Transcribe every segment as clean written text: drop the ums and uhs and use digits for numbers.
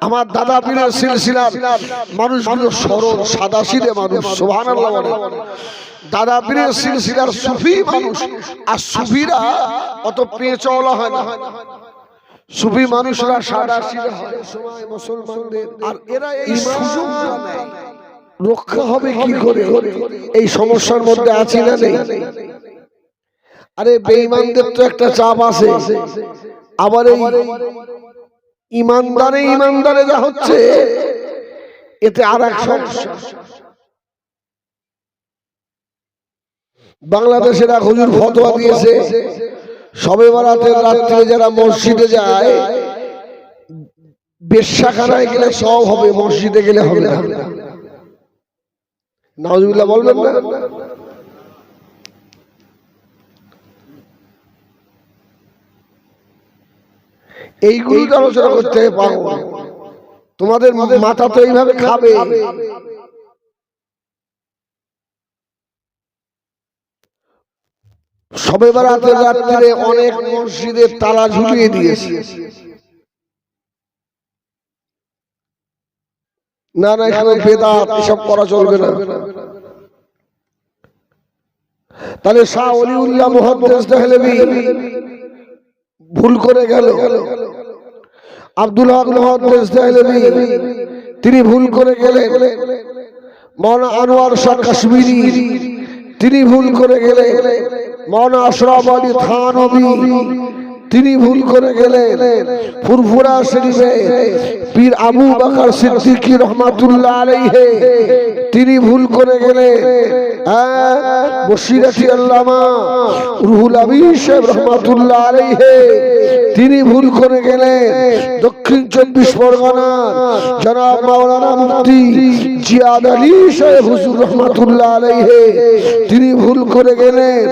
আমার দাদা পীরের সিলসিলার মানুষগুলো সরল সাদাসিধে মানুষ, সুবহানাল্লাহ বলেন। দাদা পীরের সিলসিলার সুফি মানুষ, আর সুফিরা অত পেঁচওয়ালা হয় না। সুফি মানুষরা সাদাসিধে হয় সময় মুসলমানদের, আর এরা এই সুযোগটা নেয়। রক্ষা হবে কি করে? এই সমস্যার মধ্যে আছি না নেই? আরে বেঈমানদের তো একটা চাপ আছে, আবার এই ইমানদারে ইমানদারে যা হচ্ছে এতে আর এক সমস্যা। বাংলাদেশের এক হুজুর ফতোয়া দিয়েছে, শবে বরাতের রাত্রে যারা মসজিদে যায় বেশ্যাখানায় গেলে সব হবে, মসজিদে গেলে হবে না। নাউজুবিল্লাহ বলবেন না? এইগুলো আলোচনা করতে পারো, তোমাদের মাথা তো এইভাবে খাবে। শবে বরাতের রাত্রে অনেক মসজিদের তালা ঝুলিয়ে দিয়েছে। না না, এখানে বেদাত এসব করা চলবে না। তাহলে শাহ ওলিউল্লাহ মুহাদ্দিস দেহলভী ভুল করে গেল, আব্দুল হক মুহাদ্দিস দেহলভী তিনি ভুল করে গেলেন, মাওলানা আনোয়ার শাহ কাশ্মীরি তিনি ভুল করে গেলেন, মাওলানা আশরাফ আলী থানভী তিনি ভুল করে গেলেন, ফুরফুরা শরীফে পীর আবু বকর সিদ্দিকী রহমাতুল্লাহ আলাইহি তিনি ভুল করে গেলেন, বশিরাতি আল্লামা রুহুল আমিন সাহেব রহমাতুল্লাহ আলাইহি তিনি ভুল করে গেলেন, দক্ষিণ 24 পরগনার জনাব মাওলানা মুফতি জিয়াদ আলী সাহেব হুজুর রহমাতুল্লাহ আলাইহি তিনি ভুল করে গেলেন,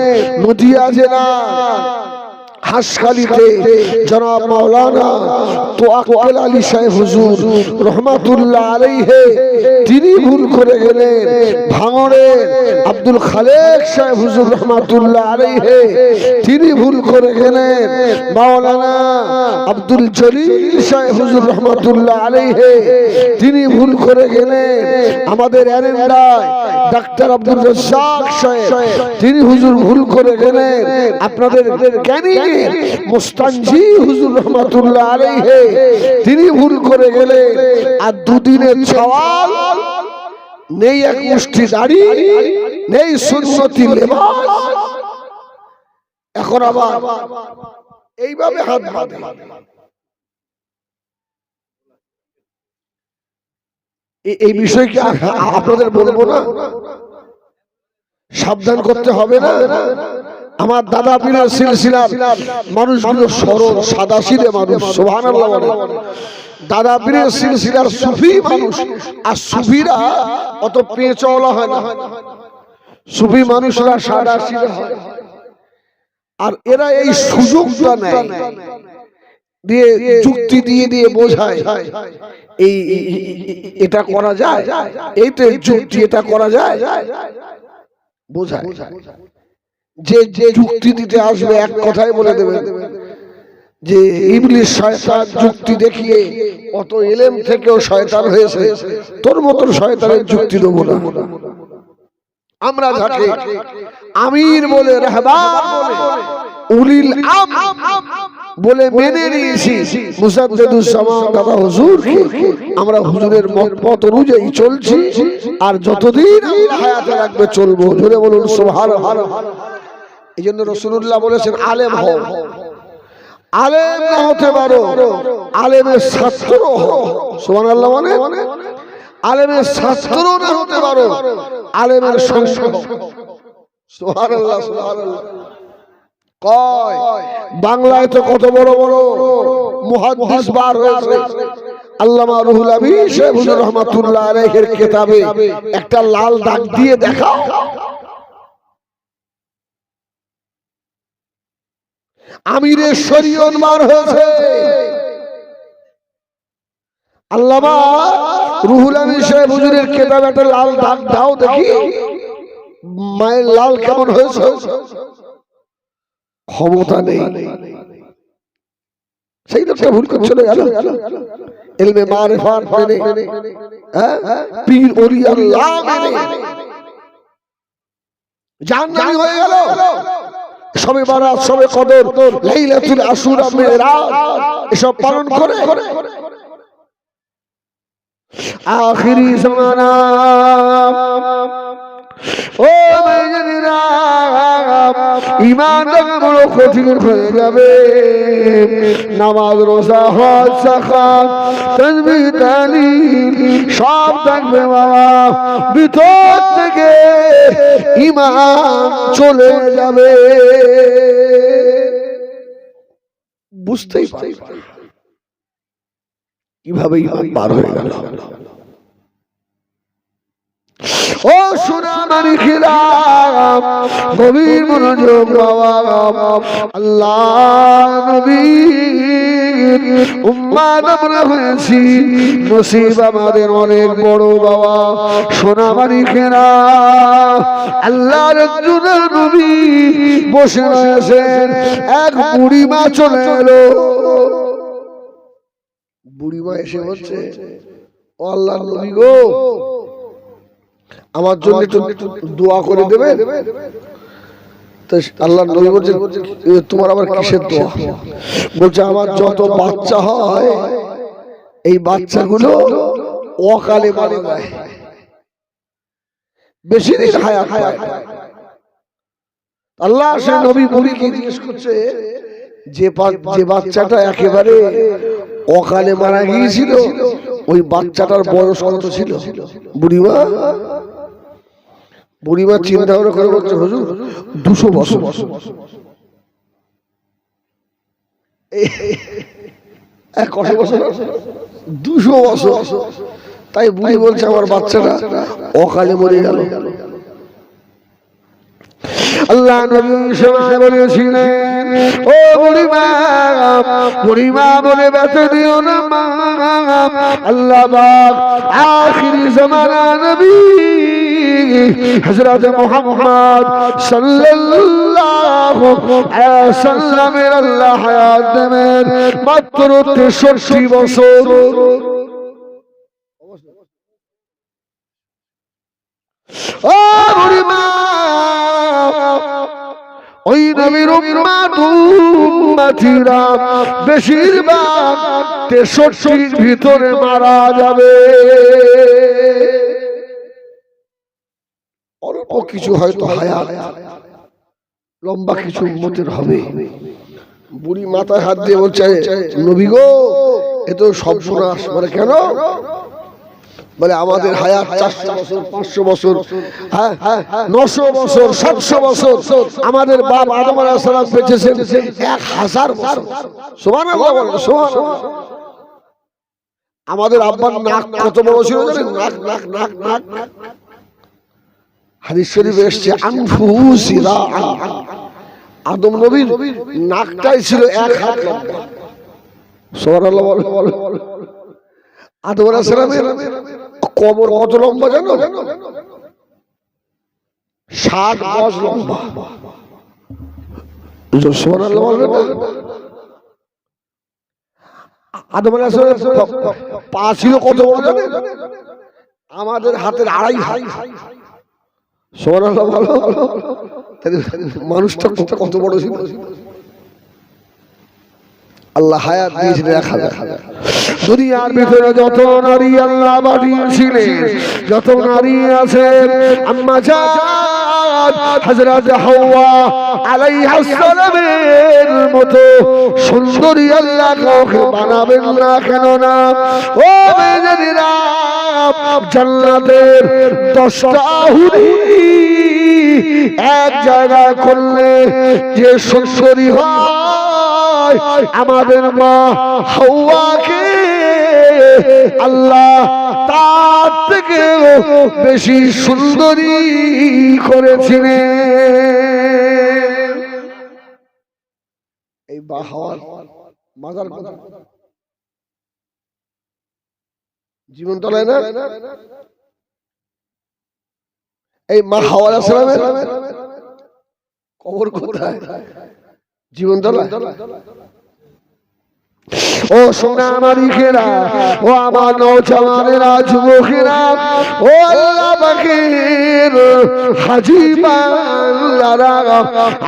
নদিয়া জেলা হাসখালিতে জনাব মাওলানা তোয়াক্কুল আলী সাহেব হুজুর রহমাতুল্লাহ আলাইহি তিনি ভুল করে গেলেন, ভাঙড়ের আব্দুল খালেক সাহেব হুজুর রহমাতুল্লাহ আলাইহি তিনি ভুল করে গেলেন, মাওলানা আব্দুল জলিল সাহেব হুজুর রহমাতুল্লাহ আলাইহি তিনি ভুল করে গেলেন, আমাদের এরেন্ডায় ডাক্তার আব্দুল রাজ্জাক সাহেব তিনি হুজুর ভুল করে গেলেন, আপনাদের জ্ঞানী মুস্তানজি হুজুর রহমাতুল্লাহ আলাইহি তিনি ভুল করে গেলেন, আর দুদিনের সওয়াল নেই, এক মুষ্টি দাড়ি নেই, সুন্নতি লেবাস, এখন আবার এইভাবে হাত বাঁধে। এই বিষয় কি আপনাদের বলবো না? সাবধান করতে হবে না? আমার দাদা পীরের সিলসিলার মানুষগুলো সরল সাদাসিধে মানুষ, সুবহানাল্লাহ বলেন। দাদা পীরের সিলসিলার সুফি মানুষ, আর সুফিরা অত পেঁচওয়ালা হয় না। সুফি মানুষরা সাদাসিধে হয়, আর এরা এই সুযোগটা নেয়, দিয়ে যুক্তি দিয়ে দিয়ে বোঝায় এই এটা করা যায়, এই তো যুক্তি, এটা করা যায় বোঝায়। যে যে যুক্তি দিতে আসবে এক কথাই বলে দেবে যে ইবলিস শয়তান যুক্তি দেখিয়ে অত ইলম থেকেও শয়তান হয়েছে, তোর মতন শয়তানের যুক্তি দেবো না। আমরা যাকে আমির বলে, রাহবার বলে, উলিল আমর বলে মেনে নিয়েছি, মুজাদ্দিদুস জামান দাদা হুজুরকে আমরা হুজুরের মত অনুযায়ী চলছি, আর যতদিন আল্লাহ হায়াতে রাখবে চলবো। জোরে বলুন সুবহানাল্লাহ। এই জন্য রাসূলুল্লাহ বলেছেন আলেম হও, আলেম না হতে পারো আলেমের ছাত্র হও, সুবহানাল্লাহ। মানে আলেমের ছাত্র না হতে পারো আলেমের সঙ্গ, সুবহানাল্লাহ সুবহানাল্লাহ। কয় বাংলায় তো কত বড় বড় মুহাদ্দিস বার হয়েছে, আল্লামা রুহুল আমিন সাহেব হুজুর রহমাতুল্লাহ আলাইহির কিতাবে একটা লাল দাগ দিয়ে দেখাও। আমিরের শরীয়ত বার হয়েছে, আল্লামা রুহুল আমিন সাহেব হুজুরের কিতাবে একটা লাল দাগ দাও দেখি, মায়ের লাল কেমন হয়েছে? ক্ষমতা নেই, সেই লোকটা ভুল করে চলে গেল। ইলমে মারিফাত মেনে, পীর ওলি আল্লাহ মেনে জাহান্নামী হয়ে গেল। সবে বারাত, সবে কদর, লাইলাতুল আশুরা, মেরাজ এসব পালন করে আখিরি জামানা। ও ভাইজানেরা, ঈমান বড় কঠিন হয়ে যাবে। নামাজ, রোজা, হজ, যাকাত, তাসবিহ, তাহলিল সব থাকবে বাবা, ভিতর থেকে ঈমান চলে যাবে, বুঝতেই পারবে কিভাবে ঈমান পার হয়ে গেল। ও সোনা মানিকেরা, গভীর মনোযোগ বাবা। আল্লাহ নবীর উম্মত আমরা হয়েছি, নসিব আমাদের অনেক বড় বাবা। সোনা মানিকেরা, আল্লাহর একজন নবী বসে রয়েছেন, এক বুড়িমা চলে এলো। বুড়িমা এসে বলছে, ও আল্লাহর নবী গো, আমার জন্য একটু দোয়া করে দেবে। আল্লাহর নবী বলছে, তোমার আবার কিসের দোয়া? বলছে, আমার যত বাচ্চা হয় এই বাচ্চাগুলো অকালে মারা যায়, বেশি দিন হায়াত পায়। আল্লাহ সে নবী বুড়িকে জিজ্ঞেস করছে, যে বাচ্চাটা একেবারে অকালে মারা গিয়েছিল ওই বাচ্চাটার বয়স কত ছিল? বুড়িমা চিন্তা করে বলছে, হুজুর 200 বছর। কত বছর? 200 বছর। তাই বুড়ি বলছে, আমার বাচ্চাটা অকালে মরে গেল। আল্লাহ নবী সময় বলেছিলেন, ও বুড়িমা, বুড়িমা বলে ব্যথা দিও না মা। আল্লাহ পাক আখিরি জামানা নবী হযরত মুহাম্মদ সাল্লাল্লাহু আলাইহি ওয়াসাল্লামের আল্লাহ হায়াত দেবেন মাত্র 63 বছর। ও বুড়িমা, ওই নবীর উম্মতিরা বেশিরভাগ 63 ভিতরে মারা যাবে। অল্প কিছু হয়তো হায়াত, লম্বা কিছু উম্মতের হবে। বুড়ি মাথায় হাত দিয়ে বলছে, নবী গো, এ তো সর্বনাশ। বলে কেন? বলে আমাদের হায়াত 400 বছর, 500 বছর, 900 বছর, 700 বছর। আমাদের বাপ আদম আলাইহিস সালাম বেঁচেছেন 1000 বছর। সুবহানাল্লাহ বলেন, সুবহানাল্লাহ। আমাদের আব্বার নাক কত বড় ছিল জানেন? নাক নাক নাক নাক। হাদিস শরীফে এসেছে, আনফুসিরা, আদম নবীর নাকটাই ছিল 1 হাত লম্বা। সুবহানাল্লাহ বলেন। আদম আলাইহিস সালামের কবর কত লম্বা জানো? 60 গজ লম্বা। সুবহানাল্লাহ বলবেন না? আদম আলাইহিস সালামের পা ছিল কত বড় জানেন? আমাদের হাতের 2.5 হাত। সুবহানাল্লাহ বলো। মানুষটা কত বড় ছিল? আল্লাহ হায়াত দিয়েছিলেন 1000। দুনিয়ার ভিতরে যত নারী আল্লাহ বানিয়েছিলেন, যত নারী আছেন, আম্মা জান হযরত হাওয়া আলাইহিস সালামের মতো সুন্দরী আল্লাহ কাউকে বানাবেন না। কেন না? ও মেয়েরা, জান্নাতের 10টা হুরি এক জায়গায় করলে যে সুন্দরী হয়, আমাদের মা হাওয়াকে আল্লাহ তার থেকে বেশি সুন্দরী করেছিলেন। এই মা হাওয়ার মাজার কথা জীবন তলায় না? এই মা হাওয়া আলাইহিস সালামের কবর কোথায়? জীবন তলায়। ও সোনা মালিকেরা, ও আমার নওজওয়ানেরা, যুবকেরা, ও আল্লাহ পাকের হাজী বান্দারা,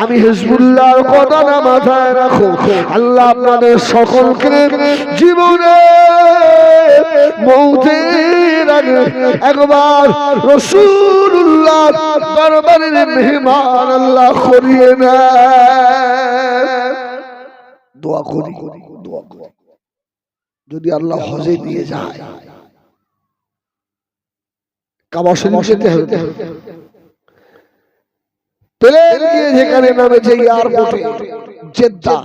আমি হিজবুল্লাহর কথাটা মাথায় রাখো। আল্লাহ আপনাদের সকলকে জীবনে মৌতের আগে একবার রাসূলুল্লাহর দরবারের মেহমান আল্লাহ করিয়ে নেয়। দোয়া করি, দোয়া করি যদি আল্লাহ হজে দিয়ে যায়, কাবা শরীফ যেতে হবে, প্লেন গিয়ে যেখানে নামেছে এয়ারপোর্টে জেদ্দা,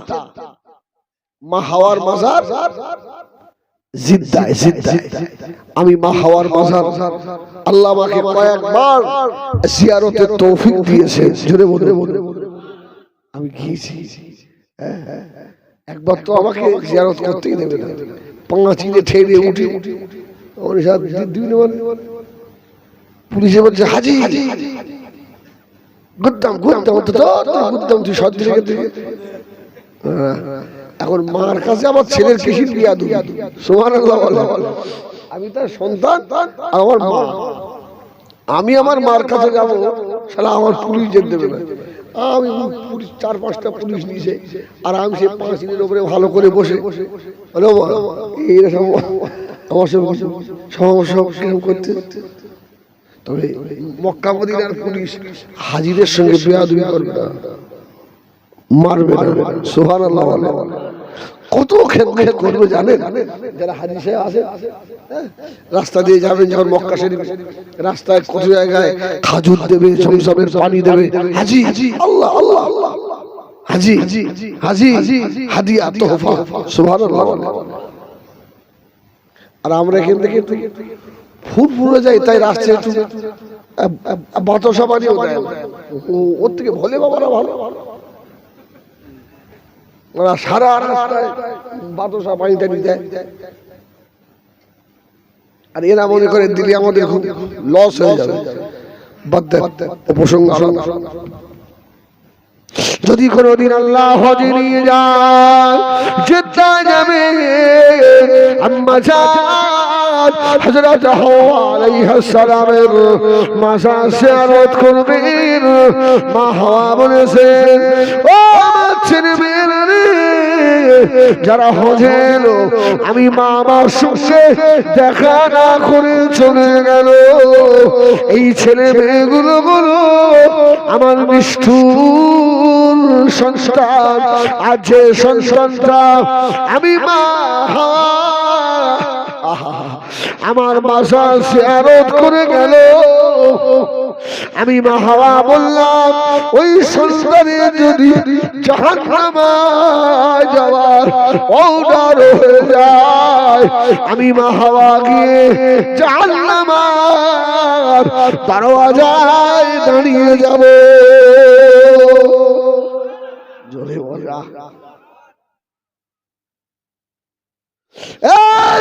মা হাওয়ার মাজার জিদ্দায়, জিদ্দায় আমি মা হাওয়ার মাজার আল্লাহ আমাকে কয়েকবার জিয়ারতের তৌফিক দিয়েছে। জোরে বলে আমি গিয়েছি, একবার তো আমাকে জিয়ারত করতেই দেবে না, পাঁচিলে ঠেলে উঠে পুলিশে বলছে হাজি ঘুরতাম ঘুরতাম ঘুরতাম, তুই সব দিকে থেকে। এখন মার কাছে আমার ছেলের কিসির বিয়া দু, সুবহানাল্লাহ বলে, আমি তার সন্তান, আমার মা, আমি আমার মার কাছে যাবো, শালা আমার পুলিশ যেতে দেবে না। আমি পুলিশ 4-5টা পুলিশ নিয়েছে, আর আমি সে পাঁচিলের উপরে ভালো করে বসে এইরকম আমার সমস্যা করতে। তবে মক্কা মদিনার পুলিশ হাজিদের সঙ্গে বেয়াদবি করবে না, মারবে না, সুবহানাল্লাহ বলে। কত খেদমত করবে জানেন যারা হাজি সাহেব আছে, রাস্তা দিয়ে যাবেন যখন মক্কা শরীফ, রাস্তায় কত জায়গায় খাজুর দেবে, জমজমের পানি দেবে, হাজি আল্লাহ আল্লাহ আল্লাহ, হাজি হাজি হাদিয়া তোহফা, সুবহানাল্লাহ। আর আমরা এখান থেকে ফুল ফুলে যাই, তাই রাস্তায় একটু বাতাসা পানিও দেয়, ওর থেকে ভোলে বাবারা ভালো, ওরা সারা রাস্তায় বাতাসা পানি টানি দেয়। আর এরা মনে করে দিলে আমাদের খুব লস হয়ে যাবে, প্রসঙ্গ যদি কোনদিন আল্লাহ হজে নিয়ে যায়, জেদ্দা যাবে, আম্মা জান হযরত হাওয়া আলাইহিস সালামের মাজার জিয়ারত করবেন। মা হাওয়া বলেছেন, ও ছেলেমেয়েরা রে, যারা হজে এলো, আমি মা আমার সঙ্গে দেখা না করে চলে গেল, এই ছেলে মেয়েগুলো আমার নিষ্ঠুর সন্তান, আর যে সন্তানটা আমি মা হাওয়া আমার মাজার জিয়ারত করে গেল, আমি মা হাওয়া বললাম ওই সন্তানের যদি জাহান্নামে যাওয়ার অর্ডার হয়ে যায়, আমি মা হাওয়া গিয়ে জাহান্নামের দরওয়াজায় দাঁড়িয়ে যাব। জোরে বলা,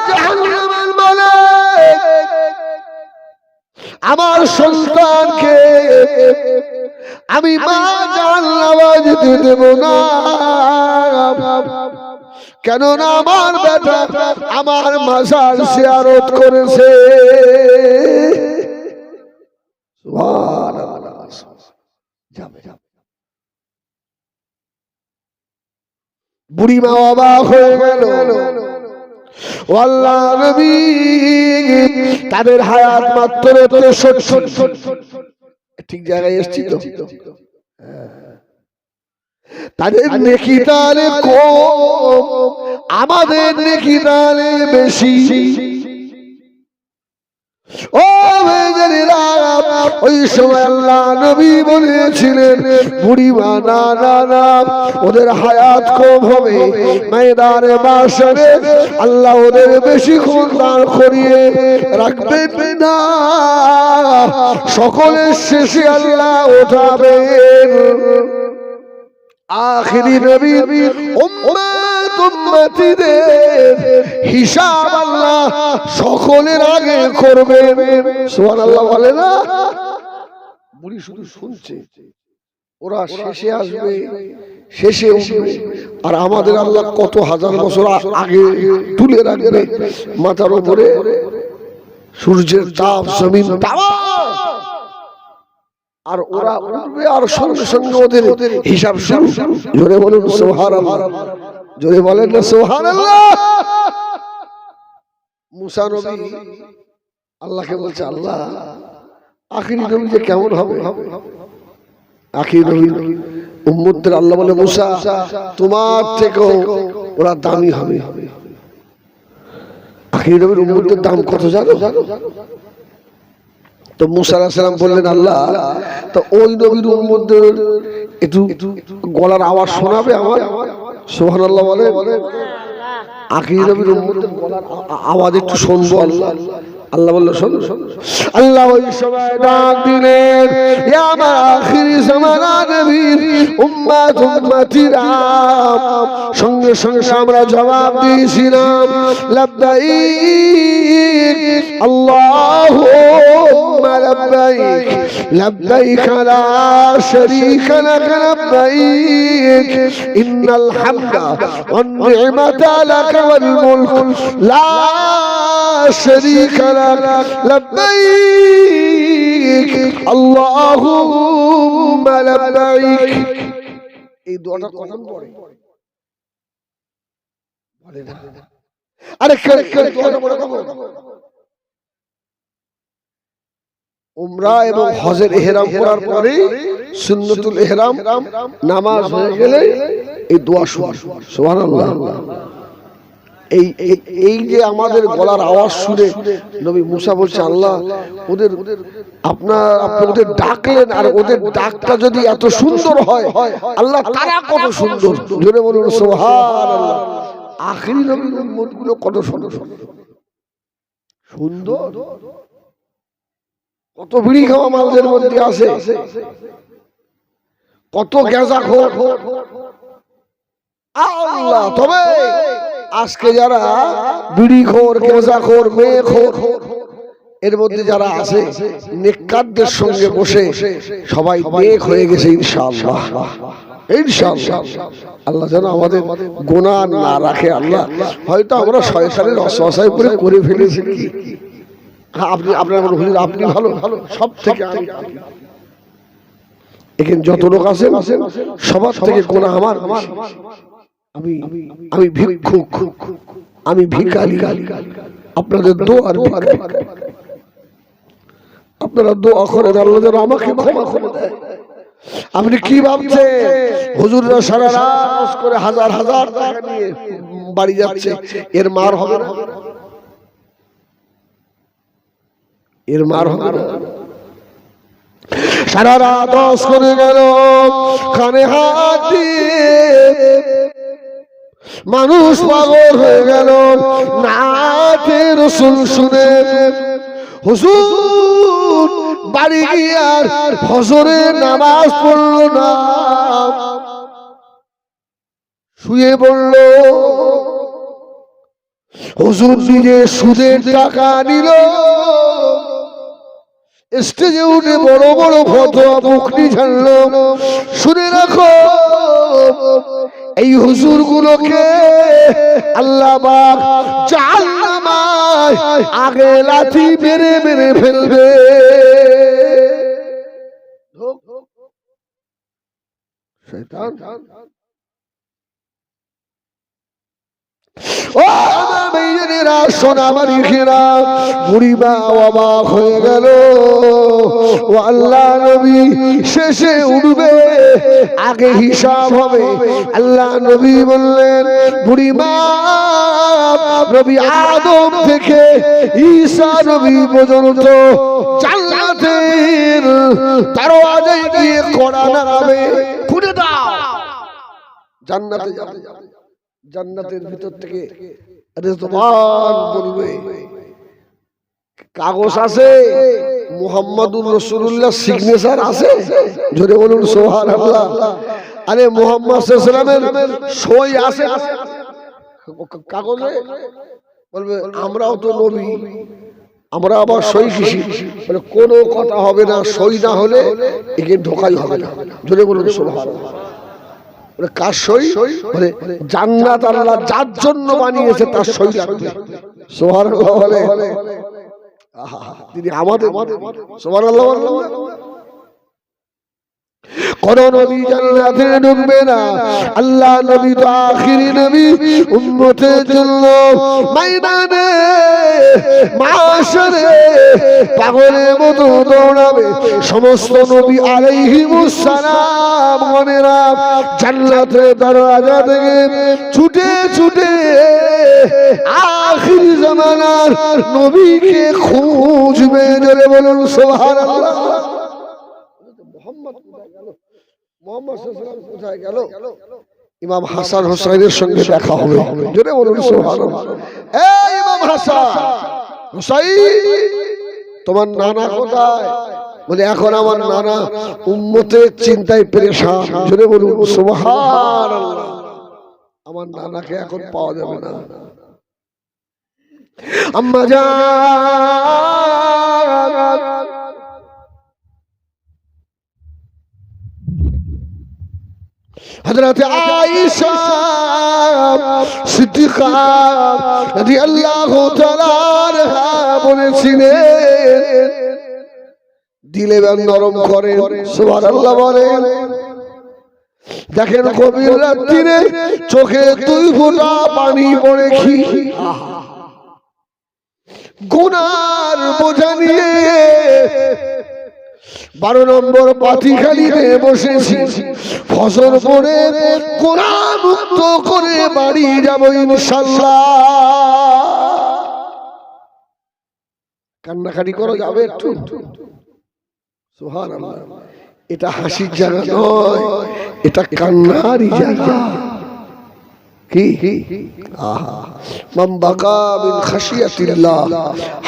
জাহান্নামের মালিক আমার সন্তানকে আমি মা জাহান্নামে যেতে দেব না, কেননা আমার বেটা আমার মাজার জিয়ারত করেছে। সুবহানাল্লাহ, যাবে বুড়ি মা অবাক হয়ে গেল। আল্লাহ নবী তাদের হায়াত মাত্র 63, ঠিক জায়গায় এসেছি তো, তাদের নেকি তাহলে কম, আমাদের নেকি তাহলে বেশি। ও মেয়েরা, ওই সময় আল্লাহ নবী বলেছিলেন বুড়িমা না না না, ওদের হায়াত কম হবে, ময়দানে মাশরে আল্লাহ ওদের বেশি খুন দান করিয়ে রাখবেন না, সকলের শেষে আল্লাহ ওঠাবেন। আখিরি নবী উম্মত উম্মতিদের হিসাব আল্লাহ সকলের আগে করবেন। সুবহানাল্লাহ বলে না, বুড়ি শুধু শুনছে, ওরা শেষে আসবে, শেষে উঠবে, আর আমাদের আল্লাহ কত হাজার বছর আগে তুলে রাখবে মাথার উপরে সূর্যের তাপ জমিন আর ওরা উঠবে আর সঙ্গে সঙ্গে ওদের হিসাব শুরু। জোরে বলুন সুবহানাল্লাহ, জোরে বলেন না সুবহানাল্লাহ। মুসা নবী আল্লাহকে বলছে, আল্লাহ আখিরি নবী যে কেমন হবে? আখিরি নবী উম্মতদের আল্লাহ বলে, মুসা তোমার থেকেও ওরা দামি হবে। আখিরি নবীর উম্মতদের দাম কত জানো? তো মুসা আলাইহিস সালাম বললেন, আল্লাহ তো ওই নবীর উম্মতদের একটু গলার আওয়াজ শোনাবে আমার? সুবহানাল্লাহ বলে। আখিরি নবীর উম্মতদের গলার আওয়াজ একটু শুনবো আল্লাহ। আল্লাহ বলল, শোন। আল্লাহ ওই সময় ডাক দিলেন, ইয়া আমার আখিরি জামানা নবীর উম্মত উম্মতিরা। সঙ্গে সঙ্গে আমরা জবাব দিয়েছিলাম, লাব্বাইক আল্লাহুম্মা লাব্বাইক, লাব্বাইক লা শারীকা লাক লাব্বাইক, ইন্নাল হামদা ওয়ান নি'মাতা লাক ওয়াল মুলক লা শারীকা লাক লাব্বাইক আল্লাহুম্মা লাব্বাইক। এই দোয়াটা কখন পড়ে বলে না? আরে দোয়াটা পড়ে কখন? উমরা এবং হজের ইহরাম করার পরে সুন্নতুল ইহরাম নামাজ হয়ে গেলে এই দোয়া শুনুন। সুবহানাল্লাহ। এই যে আমাদের গলার আওয়াজ শুনে নবী মুসা বলছে, আল্লাহ ওদের আপনি ওদের ডাকলেন, আর ওদের ডাকটা যদি এত সুন্দর হয়, আল্লাহ তারা কত সুন্দর। জোরে বলুন সুবহানাল্লাহ। আখিরি নবীর উম্মতগুলো কত সুন্দর সুন্দর, কত বিড়ি খাওয়া মালদের মধ্যে আছে, কত গেজাখোর আল্লাহ। তবে আজকে যারা বিড়িখোর, গেজাখোর, মেয়েখোর, এর মধ্যে যারা আছে নেককারদের সঙ্গে বসে সবাই নেক হয়ে গেছে ইনশাআল্লাহ। ইনশাআল্লাহ আল্লাহ যেন আমাদের গুনাহ না রাখে। আল্লাহ হয়তো আমরা শয়তানের ওয়াসওয়াসায় করে ফেলেছি। আপনার হুজুর আপনি ভালো, সব থেকে এখানে যত লোক আছেন সবার থেকে গুনাহ আমার। আমি ভিক্ষুক, আমি ভিখারি। আপনাদের দোয়ার ভিখারি। আপনারা দোয়া করেন আল্লাহ যেন আমাকে ক্ষমা করে দেয়। আপনি কি ভাবছেন হুজুররা সারা রাত করে হাজার হাজার টাকা নিয়ে বাড়ি যাচ্ছে, এর মার হবে না? এর মার হবে না? সারা রাত করে গেল কানে হাত দিয়ে, মানুষ পাগল হয়ে গেল নাতে রাসূল শুনে। হুজুর বাড়ি গিয়ে আর ফজরের নামাজ পড়ল না, শুয়ে পড়ল। হুজুর নিজে সুদের টাকা নিল, স্টেজে উঠে বড় বড় ফতোয়া মুখনি ঝাড়ল। শুনে রাখো, এই হুজুর গুলোকে আল্লাহ পাক জাহান্নামায় আগে লাথি মেরে মেরে ফেলবে। শয়তান। ও আমার মেয়েরা, সোনা মানিকেরা, বুড়িমা অবাক হয়ে গেল। ও আল্লাহ নবী শেষে উঠবে, আগে হিসাব হবে। আল্লাহ নবী বললেন, বুড়িমা নবী আদম থেকে ঈসা নবী পর্যন্ত জান্নাতের দরওয়াজায় গিয়ে কড়া নাড়াবে, খুলে দাও, জান্নাতে যাবে। জান্নাতের ভিতর থেকে রেজওয়ান বলবে, কাগজ আছে, মুহাম্মাদুর রাসূলুল্লাহ সিগনেচার আছে। জোরে বলুন সুবহানাল্লাহ। আরে মুহাম্মদ সাল্লাল্লাহু আলাইহি ওয়াসাল্লামের সই আছে কাগজে। বলবে আমরাও তো নবী, আমরা আবার সই কিসি? বলে কোনো কথা হবে না, সই না হলে একে ঢোকাই হবে না। জোরে বলুন সুবহানাল্লাহ। কার সই? বলে জান্নাত আল্লাহ যার জন্য বানিয়েছে তার সই লাগবে। সুবহানাল্লাহ বলে। তিনি আমাদের সুবহানাল্লাহ বলে। কোন নবী জান্নাতে ঢুকবে না, আল্লাহ নবী তো আখিরি নবী, উম্মতের জন্য ময়দানে মাশরে পাগলের মতো দৌড়াবে। সমস্ত নবী আলাইহিমুস সালাম গণেরা জান্নাতের দরজা থেকে ছুটে ছুটে আখিরি জামানার নবীকে খুঁজবে। জোরে বলুন সুবহানাল্লাহ। কোথায় গেল? ইমাম হাসান হুসাইনের সঙ্গে দেখা হবে। জোরে বলুন সুবহানাল্লাহ। এই ইমাম হাসান হুসাইন, তোমার নানা কোথায়? বলে এখন আমার নানা উম্মতের চিন্তায় পেরেশান। জোরে বলুন সুবহানাল্লাহ। আমার নানাকে এখন পাওয়া যাবে না। আম্মা জান হযরত আয়েশা সিদ্দিকা রাদিয়াল্লাহু তাআলা আনহা বলেছিলেন, দিলে নরম করেন। সুবহানাল্লাহ বলেন। দেখেন গভীর রাত্রিরে চোখে 2 ফোঁটা পানি পড়ে কি গুনার বোঝা নিয়ে 12 নম্বর পাতিখালিতে বসেছি। ফজর পড়ে কোরআন মুক্ত করে বাড়ি যাব ইনশাআল্লাহ। কান্নাকাটি করা যাবে একটু? সুবহানাল্লাহ। এটা হাসির জায়গা নয়, এটা কান্নারই জায়গা। কি আহা, মান বাকা মিন খাশিয়াতিল্লাহ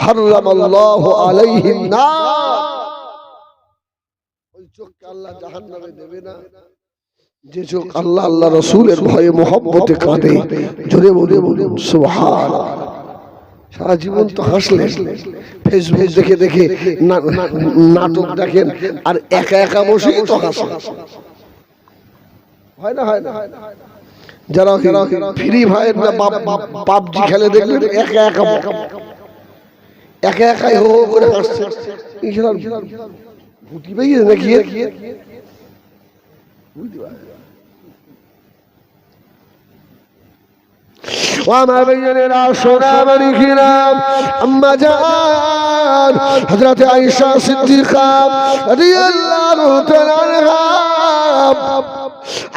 হারামাল্লাহু আলাইহিন নার। ওই চোখকে আল্লাহ জাহান্নামে দেবে না যে চোখ আল্লাহ আল্লাহ রাসূলের ভয়ে মোহব্বতে কাঁদে। জোরে বলুন সুবহানাল্লাহ। সারা জীবন তো হাসলেন, ফেসবুক দেখে দেখে নাটক দেখেন, আর একা একা বসেই তো হাসেন। হয় না? হয় না? যারা ফ্রি ফায়ার না পাবজি খেলে দেখলেন, একা একাই হো করে হাসছে। ভুটি পেয়ে নাকি আমার ভাইয়েরা সোনা মানিকেরা, আম্মা জান হযরত আয়েশা সিদ্দিকা রাদিয়াল্লাহু তাআলা আনহা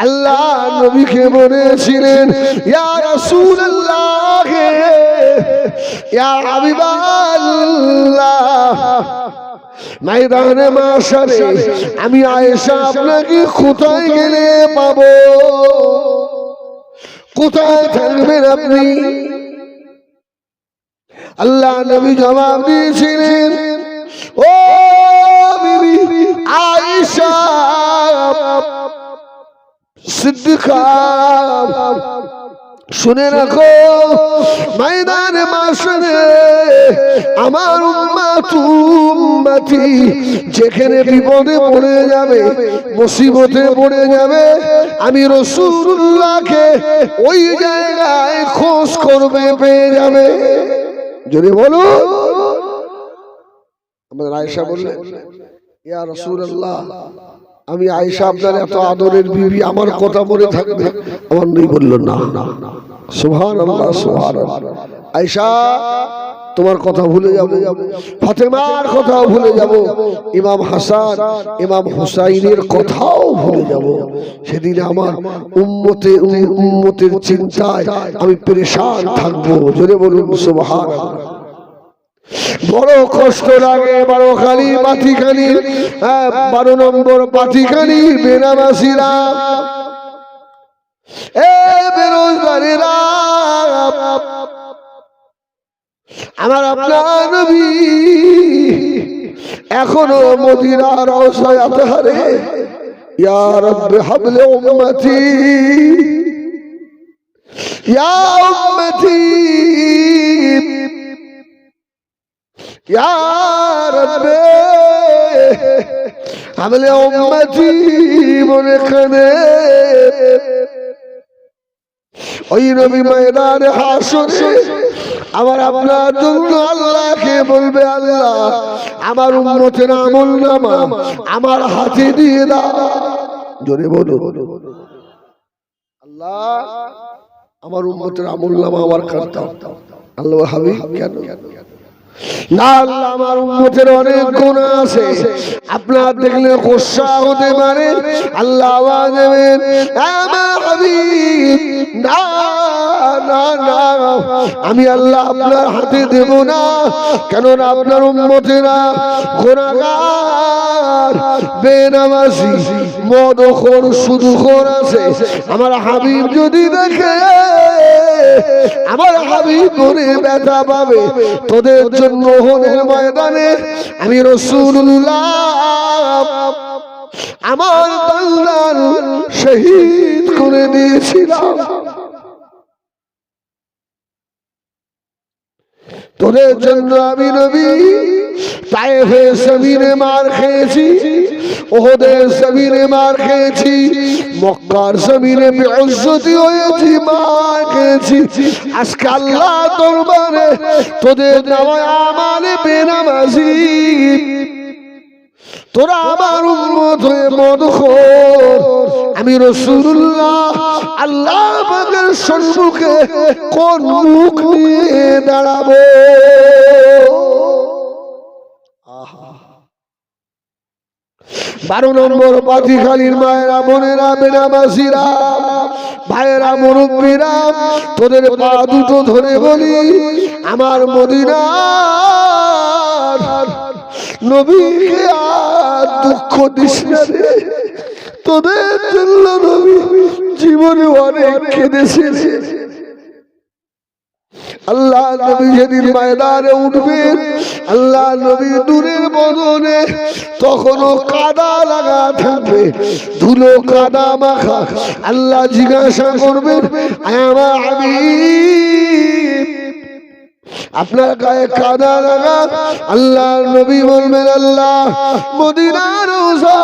আল্লাহ নবীকে বলেছিলেন, ইয়া রাসূলুল্লাহ, ইয়া হাবিবাল্লাহ, ময়দানে মাশরে আমি আয়েশা আপনাকে কোথায় গেলে পাবো? কোথায় থাকবেন আপনি? আল্লাহ নবী জবাব দিয়েছিলেন, ও বিবি আয়েশা সিদ্দিকা, শুনে রাখো, ময়দানে মাশরে আমার উম্মতি যেখানে বিপদে পড়ে যাবে, মুসিবতে পড়ে যাবে, আমি রাসূলুল্লাহকে ওই জায়গায় খোঁজ করবে, পেয়ে যাবে। যদি বলো, আমাদের আয়েশা বললেন, ইয়া রাসূলুল্লাহ, আমি আয়েশা আপনার এত আদরের বিবি, আমার কথা মনে থাকবে? আমার নবী বললেন, না। সুবহানাল্লাহ, সুবহানাল্লাহ। আয়েশা, তোমার কথা ভুলে যাব, ফাতেমার কথাও ভুলে যাব, ইমাম হাসান ইমাম হুসাইনের কথাও ভুলে যাব। সেদিন আমার উম্মতের চিন্তায় আমি পেরেশান থাকবো। জোরে বলুন সুবহানাল্লাহ। বড় কষ্ট লাগে। 12 খালি পাতিখালি, 12 নম্বর পাতিখালি বেনামাসীরা, এ বেরোজগারেরা, আমার আপনার নবী এখনো মদিনার রওজায় আতহারে, ইয়া রাব্বি হাবলি উম্মতি, ইয়া উম্মতি, ইয়া রাব্বি হাবলি উম্মতি বলে কাঁদে। ওই নবী ময়দানে হাসরে আমার আপনার জন্য আল্লাহকে বলবে, আল্লাহ আমার উম্মতের আমলনামা আমার হাতে দিয়ে দাও। জোরে বলো, আল্লাহ আমার উম্মতের আমলনামা আমার কাছে দাও। আল্লাহ হাবিব কেন? না আল্লাহ আমার উম্মতের অনেক গুনাহ আছে, আপনার দেখলে গোসা হতে পারে। আল্লাহ আওয়াজ দেবেন, আমার হাবিব না না না, আমি আল্লাহ আপনার হাতে দেব না। কেননা আপনার উম্মতেরা গুনাহগার, বেনামাজি, মদখোর, সুদখোর আছে। আমার হাবিব যদি দেখে আমার হাবিব মনে ব্যথা পাবে। তোদের জন্য ওহদের ময়দানে আমি রাসূলুল্লাহ আমার আল্লাহর শহীদ করে দিয়েছিলাম। তোদের জন্য আমি নবী তায়েফের জমিনে মার খেয়েছি, ওহদের জমিনে মার খেয়েছি, মক্কার জমিনে বেইজ্জতি হয়েছি, মার খেয়েছি। আজকে আল্লাহ দরবারে তোদের দেওয়া আমালে বেনামাজি, তোরা আমার উম্মত হয়ে মদখোর। আমি রাসূলুল্লাহ আল্লাহ পাকের সম্মুখে কোন মুখ নিয়ে দাঁড়াবো? 12 নম্বর পাতিখালীর মায়েরা, বোনেরা, বেনামাজিরা, ভাইয়েরা, মুরব্বীরা, তোদের পা দুটো ধরে বলি, আমার মদিনার নবীকে আর দুঃখ দিস না রে। তোদের জন্য নবী জীবনে অনেক কেঁদেছে। আল্লাহ নবী যেদিন ময়দানে উঠবেন, আল্লাহ নবী নূরের বদনে তখনও কাদা লাগা থাকবে, ধুলো কাদা মাখা। আল্লাহ জিজ্ঞাসা করবেন, আমার হাবিব আপনার গায়ে কাদা লাগা? আল্লাহ নবী বলবেন, আল্লাহ মদিনার রওজা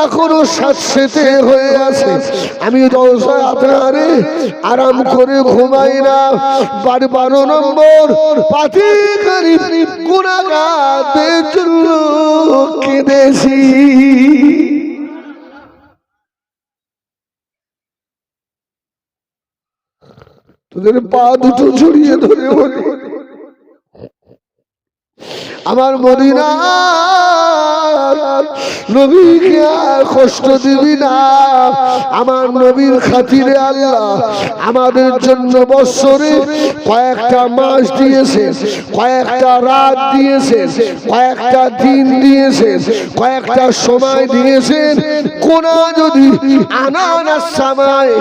এখনো স্যাঁতসেঁতে হয়ে আছে, আমি রওজায় আধারে আরাম করে ঘুমাই না। 12 নম্বর পাতিখালীর গুনাহগারদের জন্য কেঁদেছি। তোদের পা দুটো জড়িয়ে ধরে বলি, আমার মদিনার নবীকে আর কষ্ট দিবি না। আমার নবীর খাতিরে আল্লাহ আমাদের জন্য বৎসরে কয়েকটা মাস দিয়েছেন, কয়েকটা রাত দিয়েছেন, কয়েকটা দিন দিয়েছেন, কয়েকটা সময় দিয়েছেন। কোনা যদি আনানাস সামায়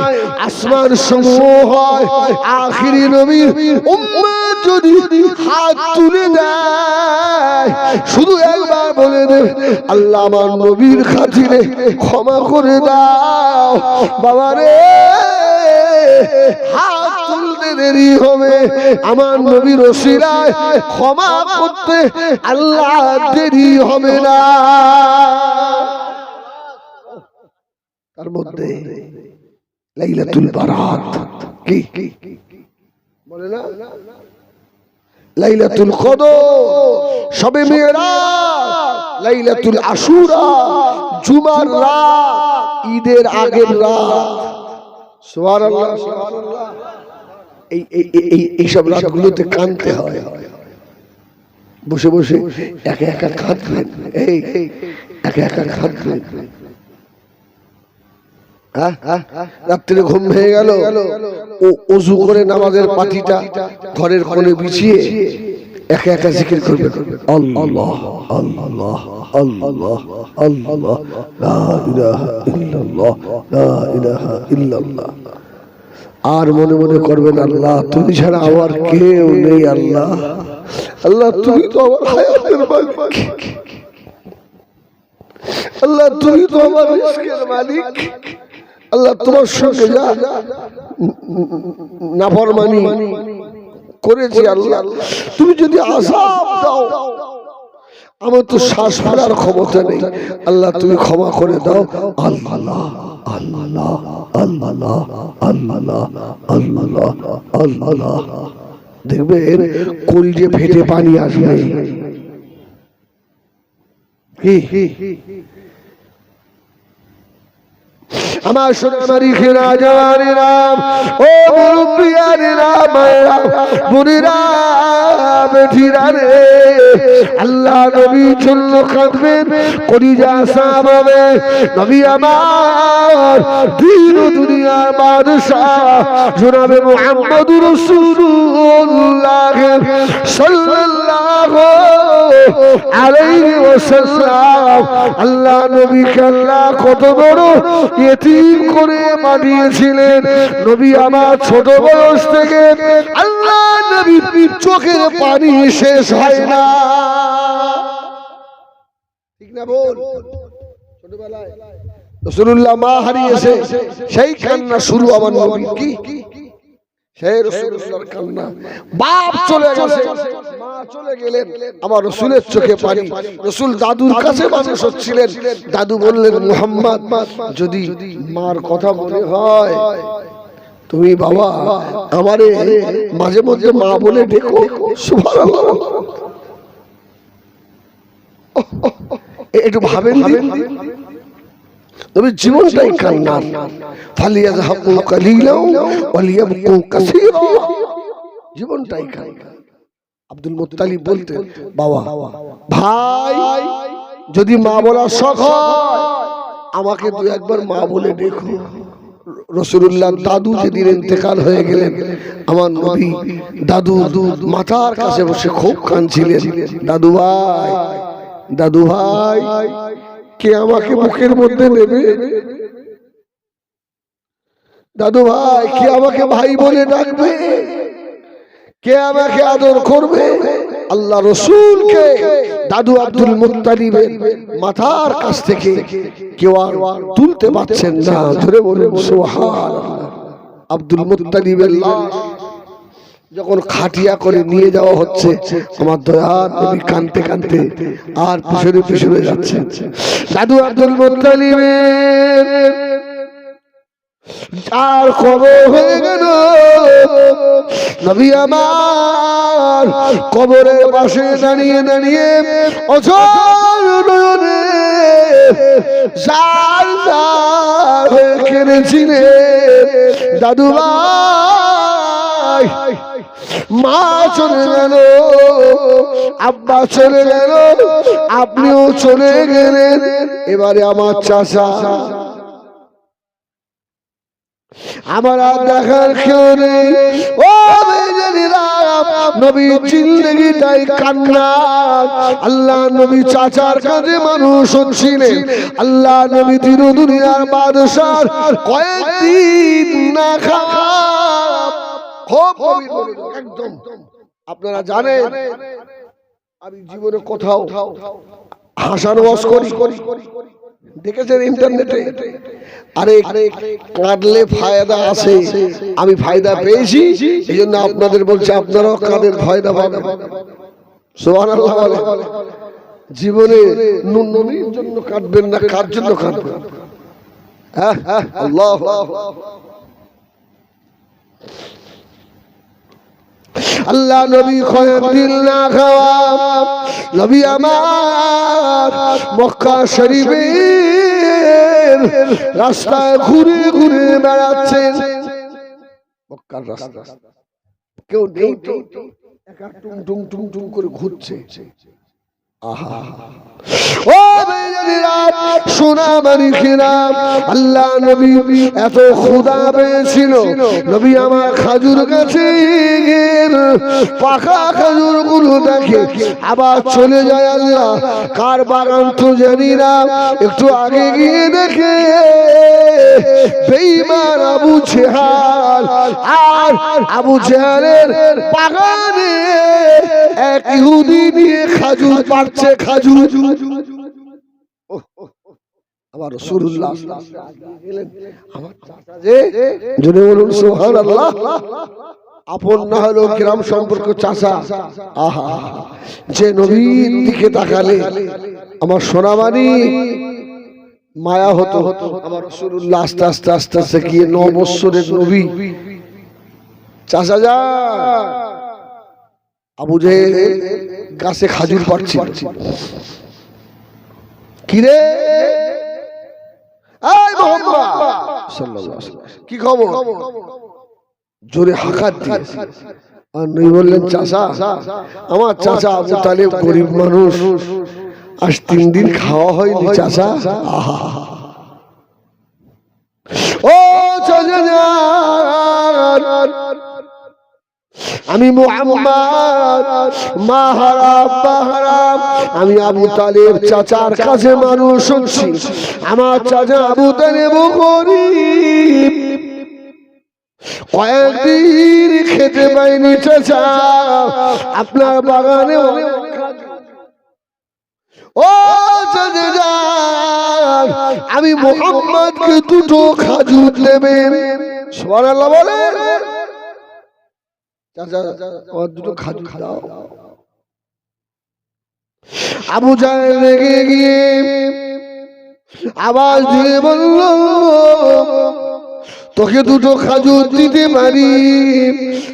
আসমান সমূহ হয়, আখিরি নবীর উম্মত যদি হাত তুলে দেয়, শুধু একবার বলে দে, আল্লাহ আমার নবীর খাতিরে ক্ষমা করে দাও। বাবারে হাত তুলতে দেরি হবে, আমার নবীর ওসিলায় ক্ষমা করতে আল্লাহ দেরি হবে না। তার মধ্যে লাইলাতুল বারাত কি বলে না, লাইলাতুল কদর, শবে মেরাজ, লাইলাতুল আশুরা, জুমার রাত, ঈদের আগের রাত। সুবহানাল্লাহ, সুবহানাল্লাহ। এই সব রাতগুলোতে কাঁদতে হয়। বসে বসে একা একা কাঁদবেন, এই একা একা কাঁদবেন। রাত্রে ঘুম ভেঙে গেল, ও ওযু করে নামাজের পাটিটা ঘরের কোণে বিছিয়ে একা একা জিকির করবে, আল্লাহ আল্লাহ আল্লাহ আল্লাহ, লা ইলাহা ইল্লাল্লাহ, লা ইলাহা ইল্লাল্লাহ। আর মনে মনে করবেন, আল্লাহ তুমি ছাড়া আমার কেউ নেই। আল্লাহ আল্লাহ তুমি তো আমার হায়াতের মালিক, আল্লাহ তুমি তো আমার রিজকের মালিক। আল্লাহ তোমার সঙ্গে যা নাফরমানি করেছি, আল্লাহ তুমি যদি আযাব দাও, আমার তো শ্বাস ফেলার ক্ষমতা নেই, আল্লাহ তুমি ক্ষমা করে দাও। আল্লাহ আল্লাহ আল্লাহ আল্লাহ আল্লাহ আল্লাহ, দেখবেন কলিজে ফেটে পানি আসবে। আমার সোনামারি খেলা জওয়ানি রাম, ও মুরব্বিয়ানি রাম, মুনিরা বেঠিরা রে, আল্লাহ নবী জন্য কাঁদবেন, কলিজা সাব হবে। নবী আমার দিন ও দুনিয়ার বাদশাহ জনাবে মুহাম্মদুর রাসূলুল্লাহ সাল্লাল্লাহু আলাইহি ওয়াসাল্লাম, আল্লাহ নবীকে আল্লাহ কত বড় ইতিম করে বানিয়েছিলেন। নবী আমার ছোট বয়স থেকে আল্লাহ নবীর চোখের পানি শেষ হয় না, ঠিক না বল? ছোটবেলায় রাসূলুল্লাহ মা হারিয়েছে, সেই কান্না শুরু আমার নবী কি সেই রাসূলুল্লাহর কান্না। বাপ চলে গেছে, মা চলে গেলেন, আমার রাসূলের চোখে পানি। রাসূল দাদুর কাছে মানুষ হচ্ছিলেন, দাদু বললেন মুহাম্মদ যদি মার কথা মনে হয় তুমি বাবা আমারে মাঝে মধ্যে মা বলে ডেকো। সুবহানাল্লাহ, একটু ভাবেন তবে জীবনটাই কান্নার। ফালিয়াযহাকু কালিলাও ওয়ালিয়াবকু কাসীরা, জীবনটাই কান্না। আব্দুল মুত্তালিব বলতেন বাবা ভাই যদি মা বলার শখ হয় আমাকে দু একবার মা বলে দেখো। রাসূলুল্লাহ দাদু যেদিন ইন্তেকাল হয়ে গেলেন, আমার নবী দাদু মাথার কাছে বসে খুব কাঁদছিলেন, দাদু ভাই কে আমাকে বুকের মধ্যে নেবে, দাদু ভাই কে আমাকে ভাই বলে ডাকবে, কে আমাকে আদর করবে। আল্লাহ রসুলকে দাদু আব্দুল মুত্তালিবের মাথার কাছ থেকে কেউ আর তুলতে পারছেন না, ধরে বলুন সুবহানাল্লাহ। আব্দুল মুত্তালিবের লাশ যখন খাটিয়া করে নিয়ে যাওয়া হচ্ছে, আমার দয়ার নবী কাঁদতে কাঁদতে আর পিছনে পিছনে যাচ্ছেন। দাদু আব্দুল মুত্তালিবের আর কবর হয়ে গেল, নবী আমার কবরের পাশে দাঁড়িয়ে দাঁড়িয়ে অঝোর নয়নে জাল জাল হয়ে কেঁদেছিলেন। দাদু ভাই মা চলে গেল, আব্বা চলে গেল, আপনিও চলে গেলেন, এবারে আমার চাচা, আমার আর দেখার কেউ নেই। ও নবী জিন্দেগিটাই কান্না। আল্লাহ নবী চাচার কাছে মানুষ হচ্ছিলেন, আল্লাহ নবী দিন দুনিয়ার বাদশার কয়েকদিন না খাওয়া একদম। আপনারা জানেন আমি জীবনে কোথাও হাসার ওয়াজ করি, দেখেছেন ইন্টারনেটে? আরে কাঁদলে ফায়দা আছে, আমি ফায়দা পেয়েছি, এই জন্য আপনাদের বলছি আপনারাও কাঁদের ফায়দা পাবেন। সুবহানাল্লাহ। জীবনে নবীর জন্য কাঁদবেন না, কার জন্য কাঁদবেন? আল্লাহ আল্লাহ নবী কয়েকদিন না খাওয়া, নবী আমার মক্কা শরীফের রাস্তায় ঘুরে ঘুরে বেড়াচ্ছেন। মক্কার রাস্তা কেউ নেই তো, একা টুং টুং টুং টুং করে ঘুরছে। আহা ও বেজানিরা সোনা মানিকেরা, আল্লাহ নবী এত ক্ষুধা পেয়েছিল, নবী আমার খাজুর গাছে পাকা খাজুর গুলো দেখে আবার চলে যায়। আল্লাহ কার বাগান তো জানি না, একটু আগে গিয়ে দেখে বেঈমান আবু জেহেল, আর আবু জেহেলের বাগানে এক ইহুদি নিয়ে খাজুর পাড়ছে, খাজুর। আমার রাসূলুল্লাহ গেলেন, আমার চাচা যে জোরে বলুন সুবহানাল্লাহ, আপন না হলেও গ্রাম সম্পর্ক চাচা। আহা, যে নবীর দিকে তাকালে আমার সোনামানি মায়া হতো। আমার রাসূলুল্লাহ আস্তে আস্তে আস্তে আস্তে গিয়ে 9 বছরের নবী চাচা যা আবু জেহেল গাছে খাজুর পাড়ছিল। কিরে এই মুহাম্মদ সাল্লাল্লাহু আলাইহি ওয়াসাল্লাম, কি খবর? জোরে হাঁকাত দিয়ে আর নবী বললেন, চাচা, আমার চাচা আবু তালেব গরিব মানুষ, আজ 3 দিন খাওয়া হয়নি চাচা। আহা, ও চাচা, আমি মুহাম্মদ মাহারাম, আমি আবু তালেব চাচার কাছে মানুষ হচ্ছি। আমার চাচা আবু তালেব গরিব, কয়েকদিন খেতে পাইনি চাচা, আপনার বাগানে ও চাচা, আমি মুহাম্মদকে 2টো খাজুর দেবেন। সুবহানাল্লাহ বলে, চাচা আমার 2টো খাজুর দাও। আবু জাহেল রেগে গিয়ে আওয়াজ দিয়ে বলল, তোকে 2টো খাজুর দিতে পারি,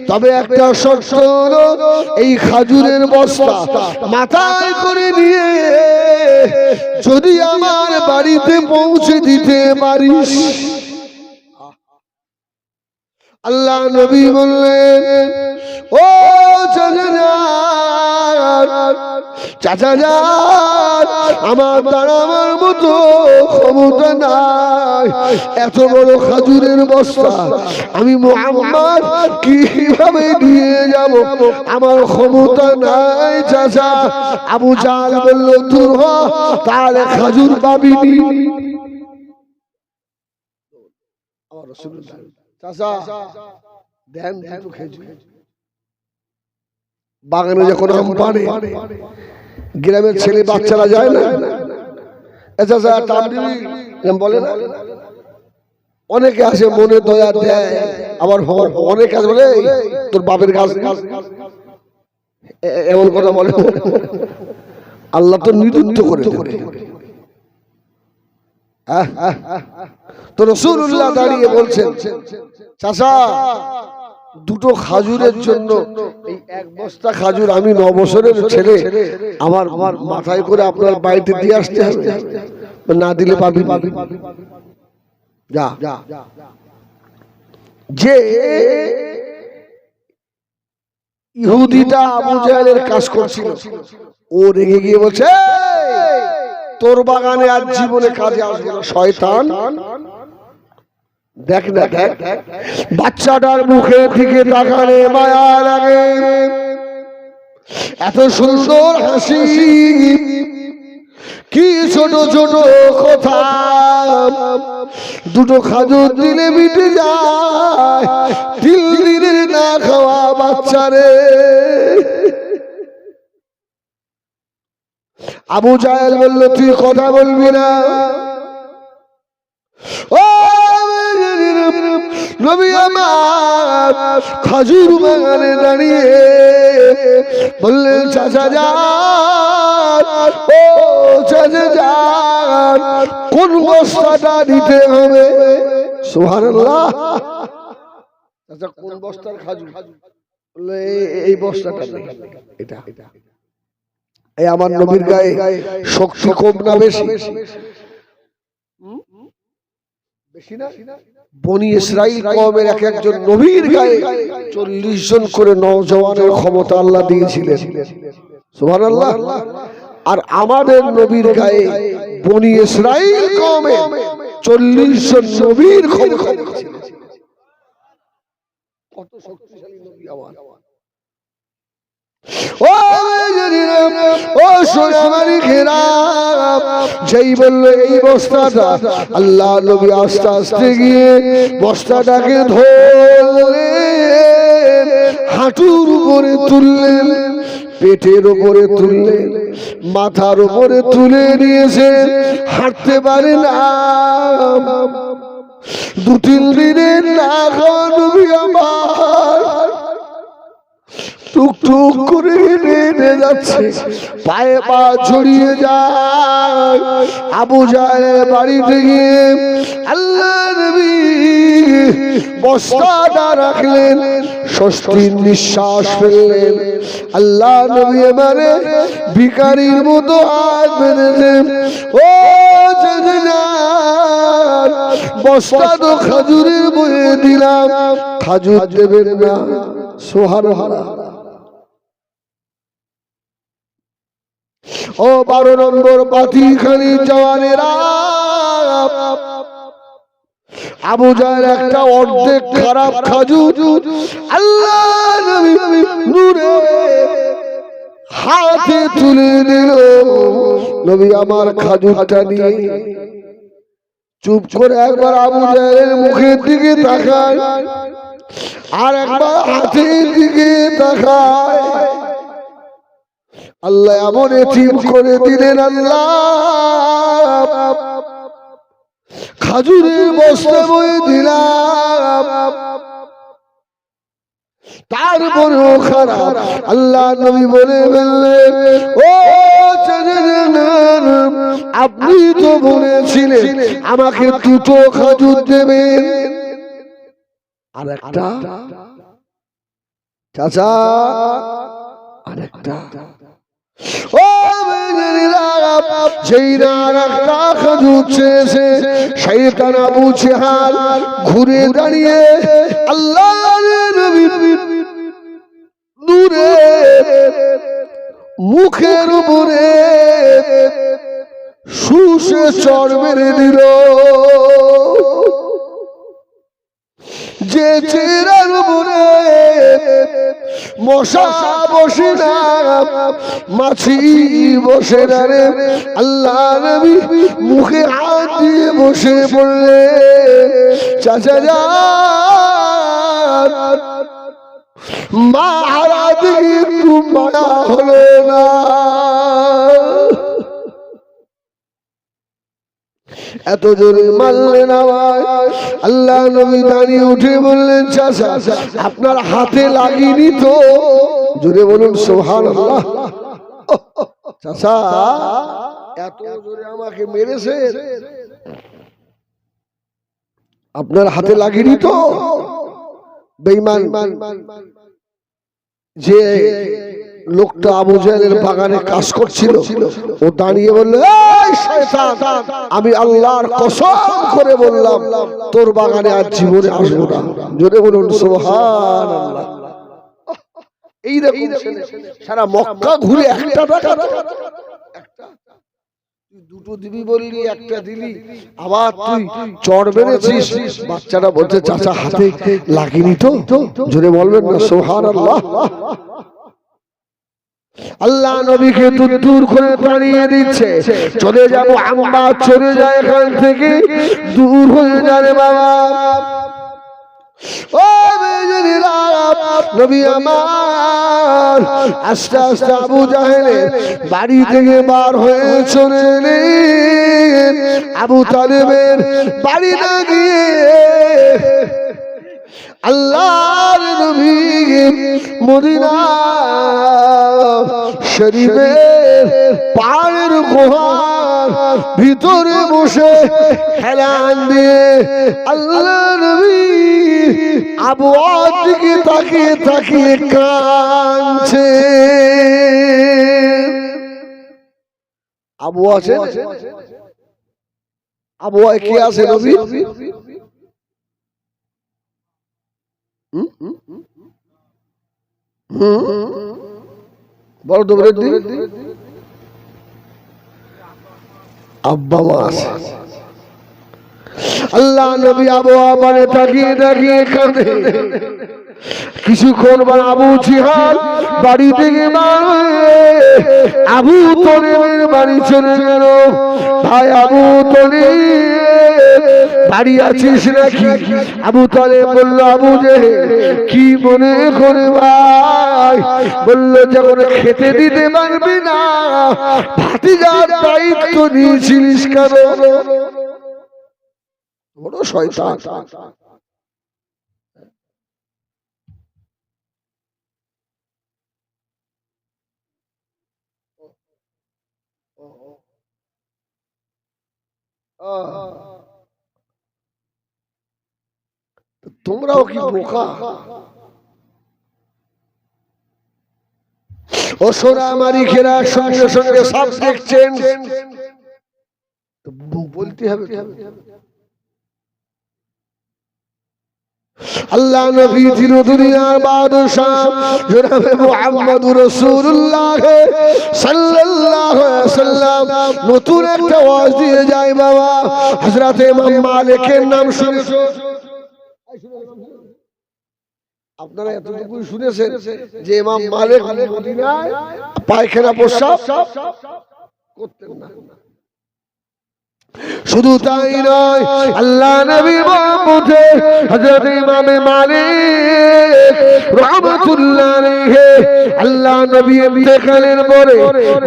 তবে একটা শর্ত হলো, এই খাজুরের বস্তা মাথায় করে নিয়ে যদি আমার বাড়িতে পৌঁছে দিতে পারিস। আল্লাহ নবী বললেন, ও চাচা যান, আমার দাঁড়াবার মতো ক্ষমতা নাই, এত বড় খাজুরের বস্তা আমি মুহাম্মদ কিভাবে নিয়ে যাব, আমার ক্ষমতা নাই চাচা। আবু জাহেল বলল, দূর হ, তাহলে খাজুর পাবিনি। আমার রাসূলুল্লাহ, চাচা দেন 2টো খেজুর। বাগানে যখন আম পাড়ে, গ্রামের ছেলে বাচ্চারা যায় না, চাচা টান দিবি বলে না, অনেকে আসে মনে দয়া দেয়, আবার অনেকে আসে বলে তোর বাপের গাছ, এমন কথা বলে। আল্লাহ তো নিযুক্ত করে দেবে। তো রাসূলুল্লাহ দাঁড়িয়ে বলছেন, চাচা 2টো খাজুরের জন্য এই 1 বস্তা খাজুর আমি 9 বছরের ছেলে আমার মাথায় করে আপনার বাড়িতে দিয়ে আসতে হবে, না দিলে পাবি যা। যে ইহুদিটা আবু জাহেলের কাজ করছিল, ও রেগে গিয়ে বলছে, তোর বাগানে আজ জীবনে কাজে আসবে না শয়তান। দেখ না, দেখ বাচ্চাটার মুখের দিকে তাকালে মায়া লাগে, এত সুন্দর হাসি, কি ছোট ছোট কথা, 2টো খাজুর দিলে মিটে যায়, 3 দিনের না খাওয়া বাচ্চারে। আবু জাহেল বলল, তুই কথা বলবি না? ও নবী আমার খাজুর বাগানে দাঁড়িয়ে বললেন, চাচা যান, ও চাচা যান, কোন বস্তাটা দিতে হবে? সুবহানাল্লাহ। চাচা কোন বস্তার খাজুর? বললে এই বস্তাটা, এটা। এই আমার নবীর গায়ে শক্তি কম না বেশি? বেশি না? বনি ইসরাইল কওমের এক একজন নবীর গায়ে 40 জন করে নওজওয়ানের ক্ষমতা আল্লাহ দিয়েছিলেন। সুবহানাল্লাহ। আর আমাদের নবীর গায়ে বনি ইসরাইল কওমে 40 জন নবীর ক্ষমতা দিয়েছিলেন। কত শক্তিশালী নবী আমার! ও সোনামারি ঘেরাম, যেই বললো এই বস্তাটা, আল্লাহ নবী আস্তে আস্তে গিয়ে বস্তাটাকে ধরলেন, হাঁটুর উপরে তুললেন, পেটের উপরে তুললেন, মাথার উপরে তুলে নিয়েছে, হাঁটতে পারে না। 2-3 দিনের না খাওয়া নবী আমার টুকটুক করে হেঁটে যাচ্ছে, পায়ে পা ছড়িয়ে যায়। আবু জাহেলের বাড়িতে গিয়ে আল্লাহ নবী বস্তাটা রাখলেন, স্বস্তির নিঃশ্বাস ফেললেন। আল্লাহ নবী এবারে ভিখারির মতো হাত বেঁধেছেন, ও বস্তা তো খাজুরের বয়ে দিলাম, খাজুর দেবেন না? সুবহানাল্লাহ। ও 12 নম্বর পাতিখানি জওয়ানেরা, আবু জাহেল একটা অর্ধেক খারাপ খাজুর আল্লাহ নবী নূরে হাতে তুলে দিল। নবী আমার খাজুরটা নিয়ে চুপ করে একবার আবু জাহেলের মুখের দিকে তাকায়, আর একবার হাতের দিকে তাকায়। আল্লাহ এমন এতিম করে দিলেন, আল্লাহ খাজুরের বস্তা বয়ে দিলাম, তারপরেও খারাপ। আল্লাহ নবী বলে বললেন, ও আপনি তো বলেছিলেন আমাকে 2টো খাজুর দেবেন। আর একটা চাচা, আর একটা ঘুরে দাঁড়িয়ে আল্লাহ দূরে মুখের উপরে শুষে চড় মেরে দিল। যে চেরার উপরে মশা বসে না, মাছি বসে না রে, আল্লাহ নবী মুখে হাত দিয়ে বসে পড়লে, চাচা যান মা হারা দিকে একটু মায়া হলো না? এত জোরে মারলেন আমায়। আল্লাহ নবী দাঁড়িয়ে উঠে বললেন, চাচা আপনার হাতে লাগেনি তো? জোরে বলুন সুবহানাল্লাহ। চাচা এত জোরে আমাকে মেরেছে, আপনার হাতে লাগেনি তো? বেঈমান যে লোকটা আবু জাহেলের বাগানে কাজ করছিল, ও দাঁড়িয়ে বলল, এই শয়তান, আমি আল্লাহর কসম করে বললাম তোর বাগানে আজ জীবনে আসবো না। জোরে বলুন সুবহানাল্লাহ। এই রকম সারা মক্কা ঘুরে একটা টাকা, দুটো দিবি বললি, একটা দিলি, আবার তুই চড় মেরেছিস। বাচ্চাটা বলছে, চাচা হাতে লাগেনি তো? জোরে বলবেন না সুবহানাল্লাহ। আল্লাহ নবীকে দূর করে তাড়িয়ে দিচ্ছে, চলে যাবো আমরা, চলে যায় এখান থেকে, দূর হয়ে যাবে বাবা। ও নবী আমার আস্তে আস্তে আবু জাহেলের বাড়ি থেকে বার হয়ে চলে এলেন। আবু তালেবের বাড়ি না গিয়ে আল্লাহর নবী মদিনা শরীফের পায়ের গুহার ভিতরে বসে হেলান দিয়ে আল্লাহ নবী আবহাওয়ার দিকে তাকিয়ে তাকিয়ে কাঁদছে। আবু আছে, আবহাওয়ায় কি আছে নবী? বড় দৌড়ের দিন আব্বা মা আছে। আল্লাহ নবী আবহাওয়া মানে তাকিয়ে তাকিয়ে কাঁদে। কিছুক্ষণ পর আবু জিহাল বাড়ি থেকে আবু তলেবের বাড়ি চলে গেল। ভাই আবু তলেব বাড়ি আছিস নাকি? আবু তালেব বলল, আবু জেহেল কি মনে করে ভাই? বলল, যখন খেতে দিতে পারবি না ভাতিজার দায়িত্ব নিয়েছিলিস কেন? বড় শয়তান। তোমরাও কি বোকা? ও সোনা মারিখেরা সঙ্গে সঙ্গে সাবজেক্ট চেঞ্জ বলতে হবে। আল্লাহ নবী ছিল দুনিয়ার বাদশাহ জনাবে মুহাম্মদুর রাসূলুল্লাহ সাল্লাল্লাহু আলাইহি ওয়াসাল্লাম নতুন একটা ওয়াজ দিয়ে যায় বাবা। হযরত ইমাম মালিকের নাম শুনেছো? আপনারা এতটুকু শুনেছেন যে ইমাম মালিক মদিনায় পায়খানা প্রস্রাব করতেন না। শুধু তাই নয়, আল্লাহ নবী মুহাম্মদে হযরত ইমাম মালিক রাহমাতুল্লাহ আলাইহি আল্লাহ নবী ইন্তেকালের পরে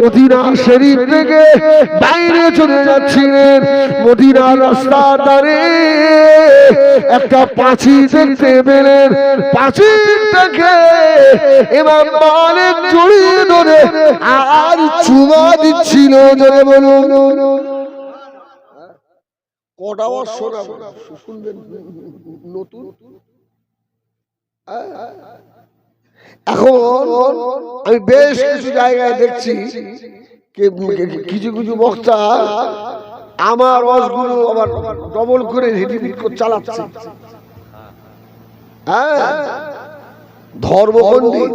মদিনা শরীফ থেকে বাইরে চলে যাচ্ছিলেন। মদিনার রাস্তার ধারে একটা পাঁচিল দেখতে পেলেন। পাঁচিলটাকে ইমাম মালিক জড়িয়ে ধরে আর চুমা দিচ্ছিল। জোরে বলুন। কটা বছর শুনবেন নতুন। এখন আমি বেশ কিছু জায়গায় দেখছি কিছু কিছু বক্তা আমার ওয়াজগুলো আবার ডবল করে রিপিট করে চালাচ্ছে। ধর্মপন্থী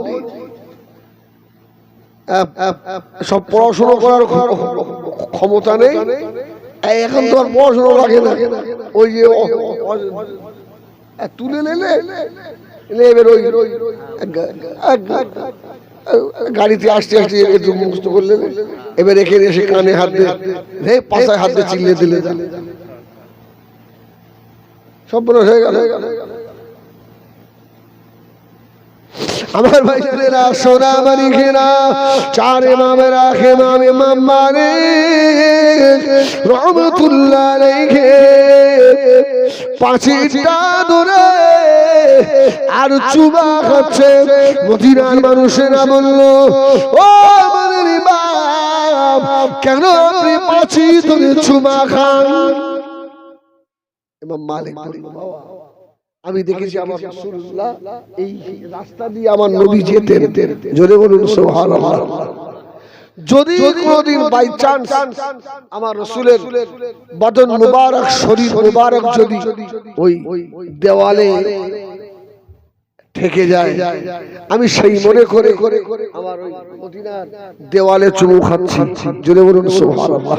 সব পড়াশোনা করার ক্ষমতা নেই। এখন তো আর পড়াশোনা লাগে না, ওই যে তুলে নিলে এবার ওই গাড়িতে আসতে আসতে একটু মুখস্থ করলে এবার এখানে এসে কানে হাত দিয়ে পাশায় হাত দিয়ে চিল্লে দিলে সব হয়ে গেল। আমার ভাইরা সোনা মালিকেরা চার ইমামেরা ইমাম মালিক রাহমাতুল্লাহ আলাইহি পাঁচিলটা ধরে আর চুমা খাচ্ছে। মদিনার মানুষেরা বলল, ও আমাদের ইমাম, কেন আপনি পাঁচিল ধরে চুমা খান? ইমাম মালিক আমি দেখেছি আমার রাসূলুল্লাহ এই রাস্তা দিয়ে আমার নবী যেতেন। জোরে বলুন সুবহানাল্লাহ। যদি কোনদিন বাই চান্স আমার রাসূলের বদন মুবারক শরীর মুবারক যদি ওই দেওয়ালে থেকে যায়, আমি সেই মনে করে আমার ওই মদিনার দেওয়ালে চুমু খাচ্ছি। জোরে বলুন সুবহানাল্লাহ।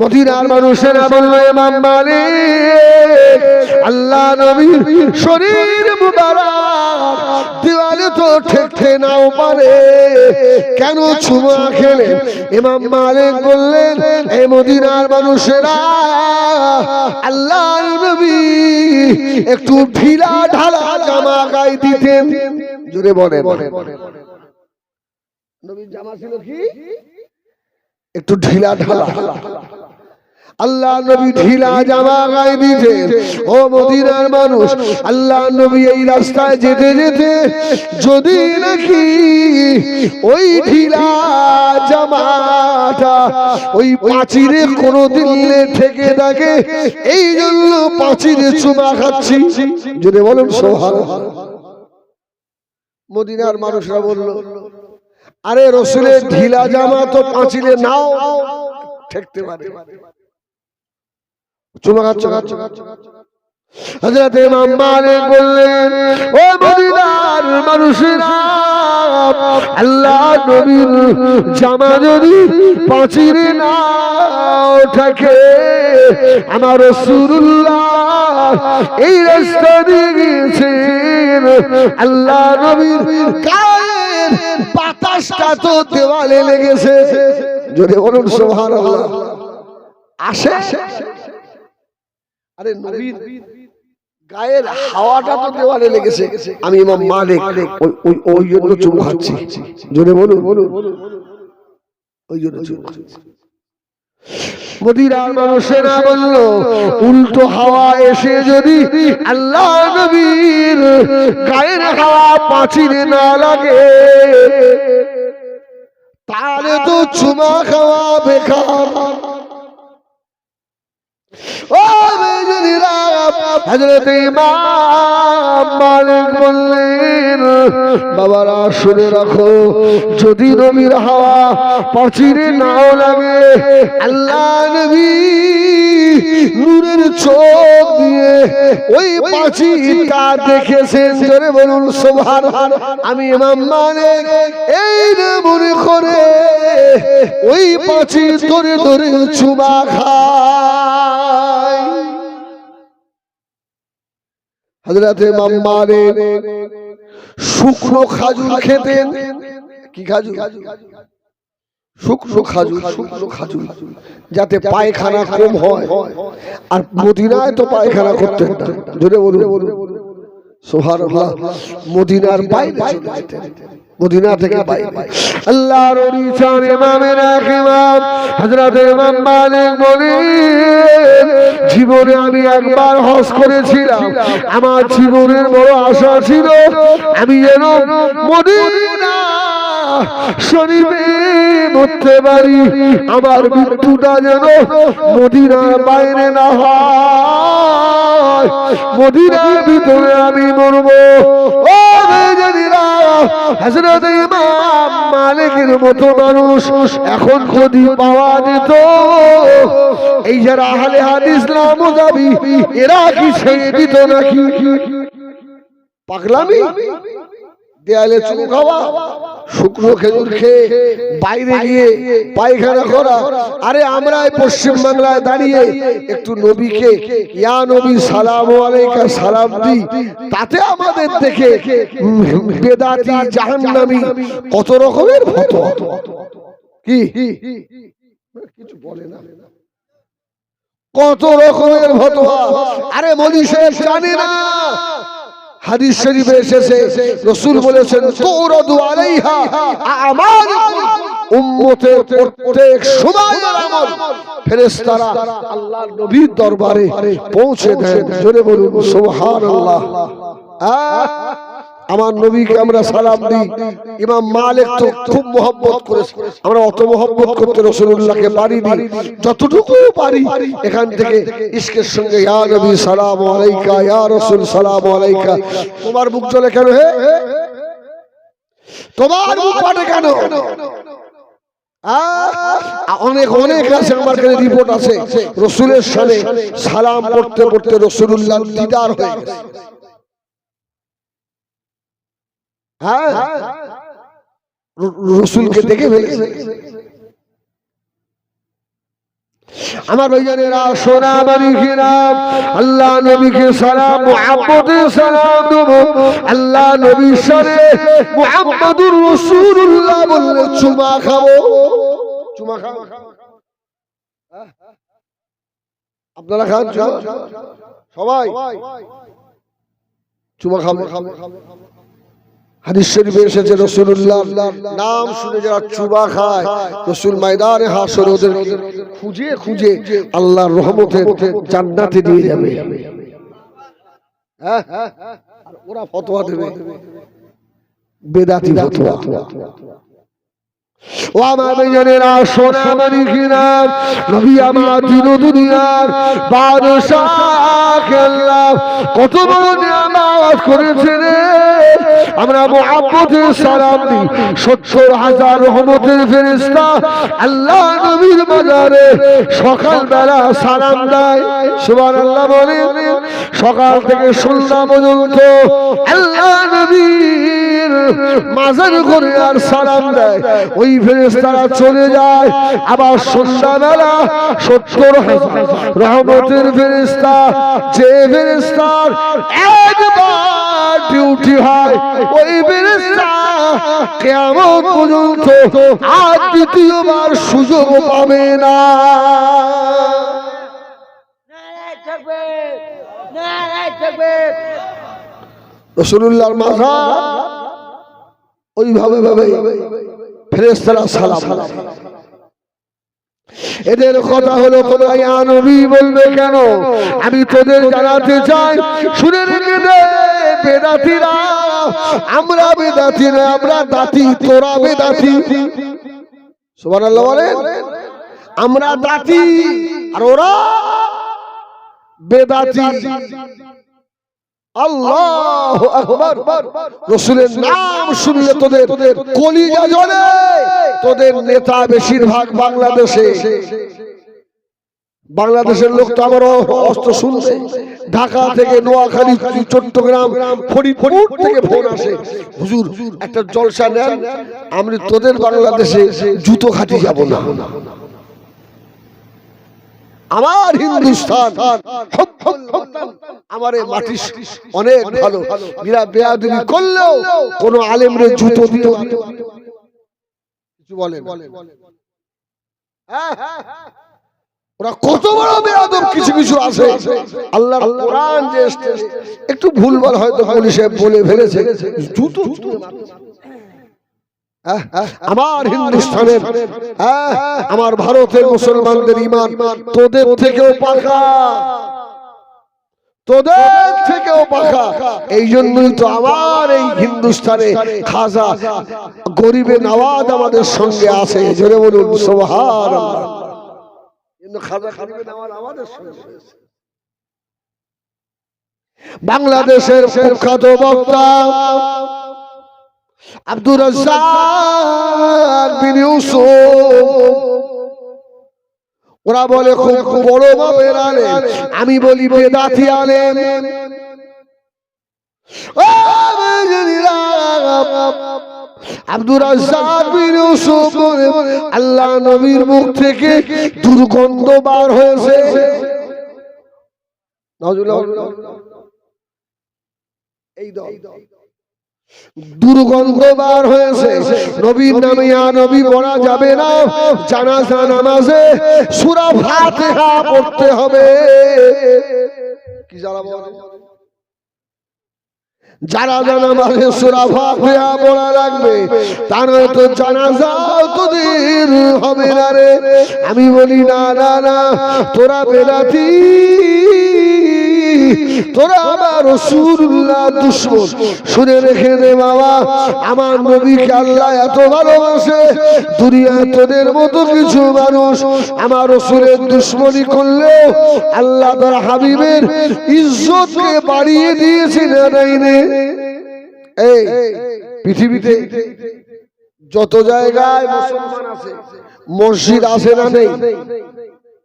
মদিনার মানুষেরা বলল, ইমাম মালিক, আল্লাহ নবীর শরীর মুবারক দেওয়ালে তো ঠেকতে নাও পারে, কেন চুমা খেলেন? ইমাম মালিক বললেন, এই মদিনার মানুষেরা, আল্লাহ নবী একটু ঢিলা ঢালা জামা গায়ে দিতেন। জোরে বলেন। নবীর জামা ছিল কি একটু ঢিলা ঢালা। আল্লাহ নবী ঢিলা জামা গায়ে দিতেন। ও মদিনার মানুষ, আল্লাহ নবী এই রাস্তায় যেতে যেতে যদি নাকি ওই ঢিলা জামাটা ওই পাঁচিলে কোনোদিন ঠেকে থাকে, এই জন্য পাঁচিলে চুমা খাচ্ছি। যদি বলুন সুবহানাল্লাহ। মদিনার মানুষরা বলল, আরে রাসূলের ঢিলা জামা তো পাঁচিলে নাও ঠেকতে পারে, চুমা খাচ্ছ। হযরত ইমাম মালিক বললেন, ও মদিনার মানুষেরা, আল্লাহ নবীর জামা যদি পাঁচিলে নাও ঠেকে, আমার রাসূলুল্লাহ এই রাস্তা দিয়ে গিয়েছেন, আল্লাহ নবীর গায়ের বাতাসটা তো দেওয়ালে লেগেছে। যদি বলুন সুবহানাল্লাহ। আসে, আরে নবীর গায়ের হাওয়াটা তো দেওয়ালে লেগেছে, আমি ইমাম মালিক ওই জন্য চুমু খাচ্ছি। যদি বলুন ওই জন্য চুমু খাচ্ছি। মদিনার মানুষেরা বলল, উল্টো হাওয়া এসে যদি আল্লাহ নবীর গায়ের হাওয়া পাঁচিলে না লাগে, তাহলে তো চুমা খাওয়া বেকার। হযরত ইমাম মালিক বললেন, বাবারা শুনে রাখো, যদি নবীর হাওয়া পাচিরে নাও লাগে, আল্লাহ নবী নূরের চোখ দিয়ে ওই পাচিরটা দেখেছেন। জোরে বলুন সুবহানাল্লাহ। আমি ইমাম মালিক এই না মনে করে ওই পাচির ধরে ধরে চুমা খায়। হযরত ইমাম মালিক শুকনো খাজুর খেতেন। কি খাজুর? শুকনো খাজুর, শুকনো খাজুর, যাতে পায়খানা কম হয়। আর মদিনায় তো পায়খানা করতেন না। জোরে বলুন সুবহানাল্লাহ। মদিনার বাইরে চলে যেতেন, মদিনা থেকে বাইরে। আল্লাহর ওলি চান ইমামের ইমাম হযরত ইমাম মালিক বলেন, জীবনে আমি একবার হজ করেছিলাম। আমার জীবনের বড় আশা ছিল আমি যেন মদিনা শরীফে মরতে পারি, আমার মৃত্যুটা যেন মদিনার বাইরে না হয়, মদিনার ভিতরে আমি মরবো। ও বেজানিরা, হযরত ইমাম মালিকের মতো মানুষ এখন যদি পাওয়া যেত, এই যারা আহলে হাদিস নামজাবি, এরা কি ছেড়ে দিত নাকি? পাগলামি, দেয়ালে চুমু খাওয়া, শুকনো খেজুর খেয়ে বাইরে গিয়ে পায়খানা করা। আরে আমরা এই পশ্চিম বাংলায় দাঁড়িয়ে একটু নবীকে ইয়া নবী সালামু আলাইকা সালাম দিই, তাতে আমাদের দেখে বেদাতি জাহান্নামী কত রকমের ফতোয়া। কি কিছু বলে না, কত রকমের ফতোয়া। আরে মৌলভী সাহেব জানে না, হাদিস শরীফে এসেছে, রাসূল বলেছেন, তুরাদু আলাইহা আমালুকুম, উম্মতের প্রত্যেক সময়ের আমল ফেরেশতারা আল্লাহর নবীর দরবারে পৌঁছে দেন। জোরে বলুন সুবহানাল্লাহ। আমার নবীকে আমরা সালাম দিই। ইমাম মালিক তো খুব মহব্বত করেছে, আমরা অত মহব্বত করতে রাসূলুল্লাহকে পারিনি, যতটুকু পারি এখান থেকে ইশকের সঙ্গে ইয়া নবী সালামু আলাইকা, ইয়া রাসূল সালামু আলাইকা। তোমার বুক জ্বলে কেন? হে তোমার বুক ফাটে কেন? অনেক অনেক আছে, আমার কাছে রিপোর্ট আছে, রাসূলের শানে সালাম পড়তে পড়তে রাসূলুল্লাহ দিদার হয়ে গেছে। হ্যাঁ, রাসূলকে দেখে ফেলেছে। আমার ভাইজানেরা, সোনা মানিকেরা, আল্লাহ নবীকে সালাম মুহাম্মদে সালাম দেব। আল্লাহ নবীর শানে মুহাম্মদুর রাসূলুল্লাহ বললে চুমা খাবো। চুমা খাবো, আপনারা খান সবাই? চুমা খাবো। হাদিস শরীফে এসেছে, রাসূলুল্লাহর নাম শুনে যারা চুমা খায়, রাসূল ময়দানে হাশর ওদের খুঁজে খুঁজে আল্লাহর রহমতের জান্নাতে দিয়ে যাবে। হ্যাঁ, আর ওরা ফতোয়া দেবে, বেদাতি ফতোয়া। ও আমার ভাইজানেরা, সোনা মানিকেরা, নবী আমার দিন দুনিয়ার বাদশাহ আল্লাহ কত বড় নিয়ামত করেছেন। আমরা মুহাম্মদে সালাম দিই, ৭০,০০০ রহমতের ফেরেশতা আল্লাহ নবীর মাজারে সকাল বেলা সালাম দেয়। সুবহানাল্লাহ বলেন। সকাল থেকে সন্ধ্যা পর্যন্ত আল্লাহ নবীর মাজার করে আর সালাম দেয়। ওই ফেরেশতারা চলে যায়, আবার সন্ধ্যাবেলা ৭০,০০০ রহমতের ফেরেশতা, যে ফেরেশতার একবার ডিউটি হয়, ওই ফেরেশতা কিয়ামত পর্যন্ত আর দ্বিতীয়বার সুযোগ পাবে না। নারায়ে তাকবীর, নারায়ে তাকবীর। রাসূলুল্লাহর মাজার ওইভাবে ভাবে ফেরেশতারা সালাম। এদের কথা হলো, তোমরা ইয়া নবী বলবে কেন? আমি তোদের জানাতে চাই, শুনে রেখে দে বেদাতিরা, আমরা বেদাতি না, আমরা দাতি, তোরা বেদাতি। সুবহানাল্লাহ বলেন। আমরা দাতি আর ওরা বেদাতি। আল্লাহু আকবার। রাসূলের নাম শুনলে তোদের কলিজা জ্বলে। তোদের নেতা বেশিরভাগ বাংলাদেশের লোক তো আবার অস্ত্র শুনছে। ঢাকা থেকে, নোয়াখালী, চট্টগ্রাম, ফরিদপুর থেকে ফোন আসে, হুজুর একটা জলসা নেন, আমি তোদের বাংলাদেশে জুতো খাটি যাব না। আমার হিন্দুস্তান, আমার এই মাটি অনেক ভালো, এরা বেয়াদবি করলেও কোন আলেমরে জুতো দিতে কিছু বলেন। ওরা কত বড় বেয়াদব কিছু কিছু আছে। আল্লাহর কোরআন যে একটু ভুলভাল হয়তো পুলিশে বলে ফেলেছে, জুতো আমার হিন্দুস্তানের, আমার ভারতের মুসলমানদের ঈমান তোদের থেকেও পাকা, তোদের থেকেও পাকা। এই জন্যই তো আমার এই হিন্দুস্তানে খাজা গরিবে নওয়াজ আমাদের সঙ্গে আছে। জোরে বলুন সুবহানাল্লাহ। কিন্তু খাজা গরিবে নওয়াজ আমাদের সঙ্গে আছে। বাংলাদেশের প্রখ্যাত বক্তা আব্দুর রাজ্জাক বিন ইউসুফ, ওরা বলে খুব বড় মাপের আলেম, আমি বলি বেদাতি আলেম। আব্দুর রাজ্জাক বিন ইউসুফ আল্লাহ নবীর মুখ থেকে দুর্গন্ধ বার হয়েছে। এই দুর্গন্ধ বার হয়েছে, নবীর নামে ইয়া নবী বলা যাবে না, জানাজা নামাজে সূরা ফাতিহা পড়তে হবে। কি যারা বলে জানাজা নামাজে সূরা ফাতিহা পড়া লাগবে, তা নয় তো জানাজা তোদের হবে না রে। আমি বলি না না না, তোরা বেদাতি, তোরা আমার রাসূলুল্লাহ দুশমন। শুনে রেখে দে বাবা, আমার নবীকে আল্লাহ এত ভালোবাসে, দুনিয়ায় তোদের মতো কিছু মানুষ আমার রাসূলের দুশমনি করলেও আল্লাহ তার হাবিবের ইজ্জতকে বাড়িয়ে দিয়েছে না নাইনে। এই পৃথিবীতে যত জায়গায় মুসলমান আছে, মসজিদ আছে না নেই?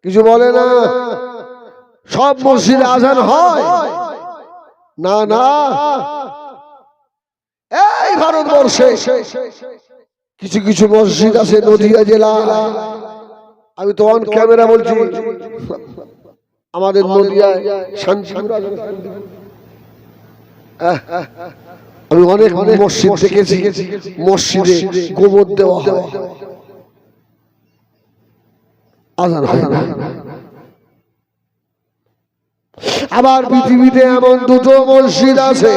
কিছু বলে না। সব মসজিদে আজান হয় না? না, এই ভারতবর্ষে কিছু কিছু মসজিদ আছে নদিয়া জেলা, আমি তো অন ক্যামেরা বলছি, আমাদের নদিয়ায় শান্তিপুর, আমি অনেক মসজিদ দেখেছি, মসজিদে গোবর দেওয়া হয়, আজান হয় না। আবার পৃথিবীতে এমন দুটো মসজিদ আছে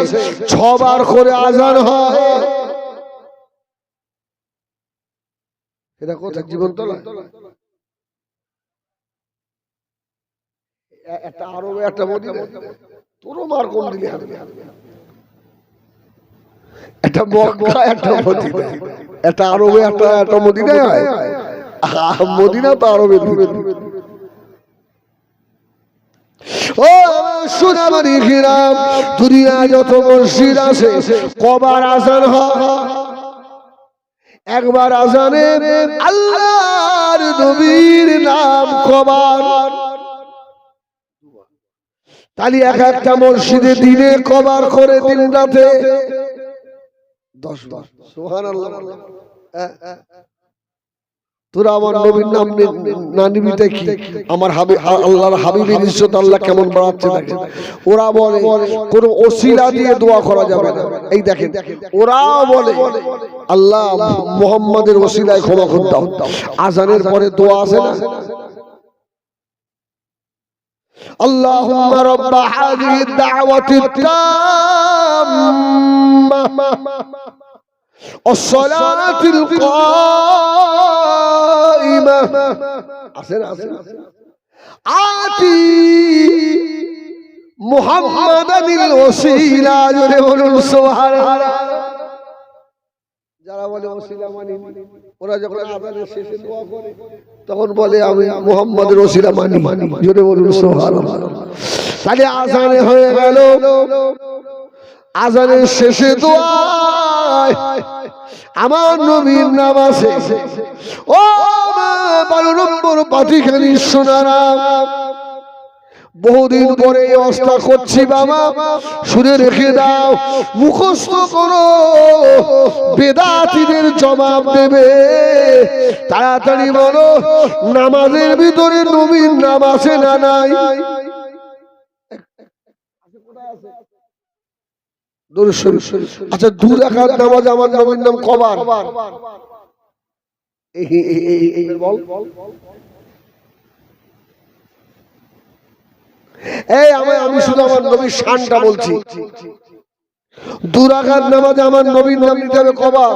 6 বার করে আজান হয়। এটা কোথায়? জীবনতলা, একটা আরবে, একটা মদিনা। তোর মার কোন দিলে? একটা মক্কা, একটা মদিনা। একটা আরবে, একটা মদিনায় হয়। মদিনা তো আরবে। ও সুনামানি কিরাম, দুনিয়া যত মসজিদ আছে কবার আজান হয়? একবার আজানে আল্লাহর নবীর নাম কবার? তাহলে এক একটা মসজিদে দিনে কবার করে? দিন রাতে 10 বার। সুবহানাল্লাহ। তোরা আমার নবীর নাম না নিবি কি? আমার আল্লাহর হাবিবের ইজ্জত আল্লাহ কেমন বাড়াচ্ছে দেখেন। ওরা বলে কোন ওসিলা দিয়ে দোয়া করা যাবে না। এই দেখেন, ওরা বলে আল্লাহ মুহাম্মাদের ওসিলায় ক্ষমা করে দাও। আজানের পরে দোয়া আছে না? আল্লাহুম্মা রাব্বা হাযিহিদ দাওয়াতিত তাম্মা والصلاة القائمة آتي محمدا الوسيلة। سبحان الله। যারা বলে ওসিলা মানি, ওরা যখন আযানের শেষে দোয়া করে তখন বলে আমি মুহাম্মাদের ওসিলা মানি। জোরে বলুন সুবহানাল্লাহ। তাহলে আজানে হয়ে গেল, আজানের শেষে দোয়া আমার নবীর নাম আছে। ও 12 নম্বর পাতিখানি সোনারা, বহুদিন পরে অবস্থা করছি বাবা, শুনে রেখে দাও, মুখস্থ করো, বেদাতীদের জবাব দেবে। তাড়াতাড়ি বলো, নামাজের ভিতরে নবীর নাম আছে না নাই? আচ্ছা, 2 রাকাত নামাজ আমার নবীর নাম কবার? বল। এই আমি শুধু আমার নবীর শানটা বলছি। 2 রাকাত নামাজে আমার নবীর নাম নিতে হবে কবার?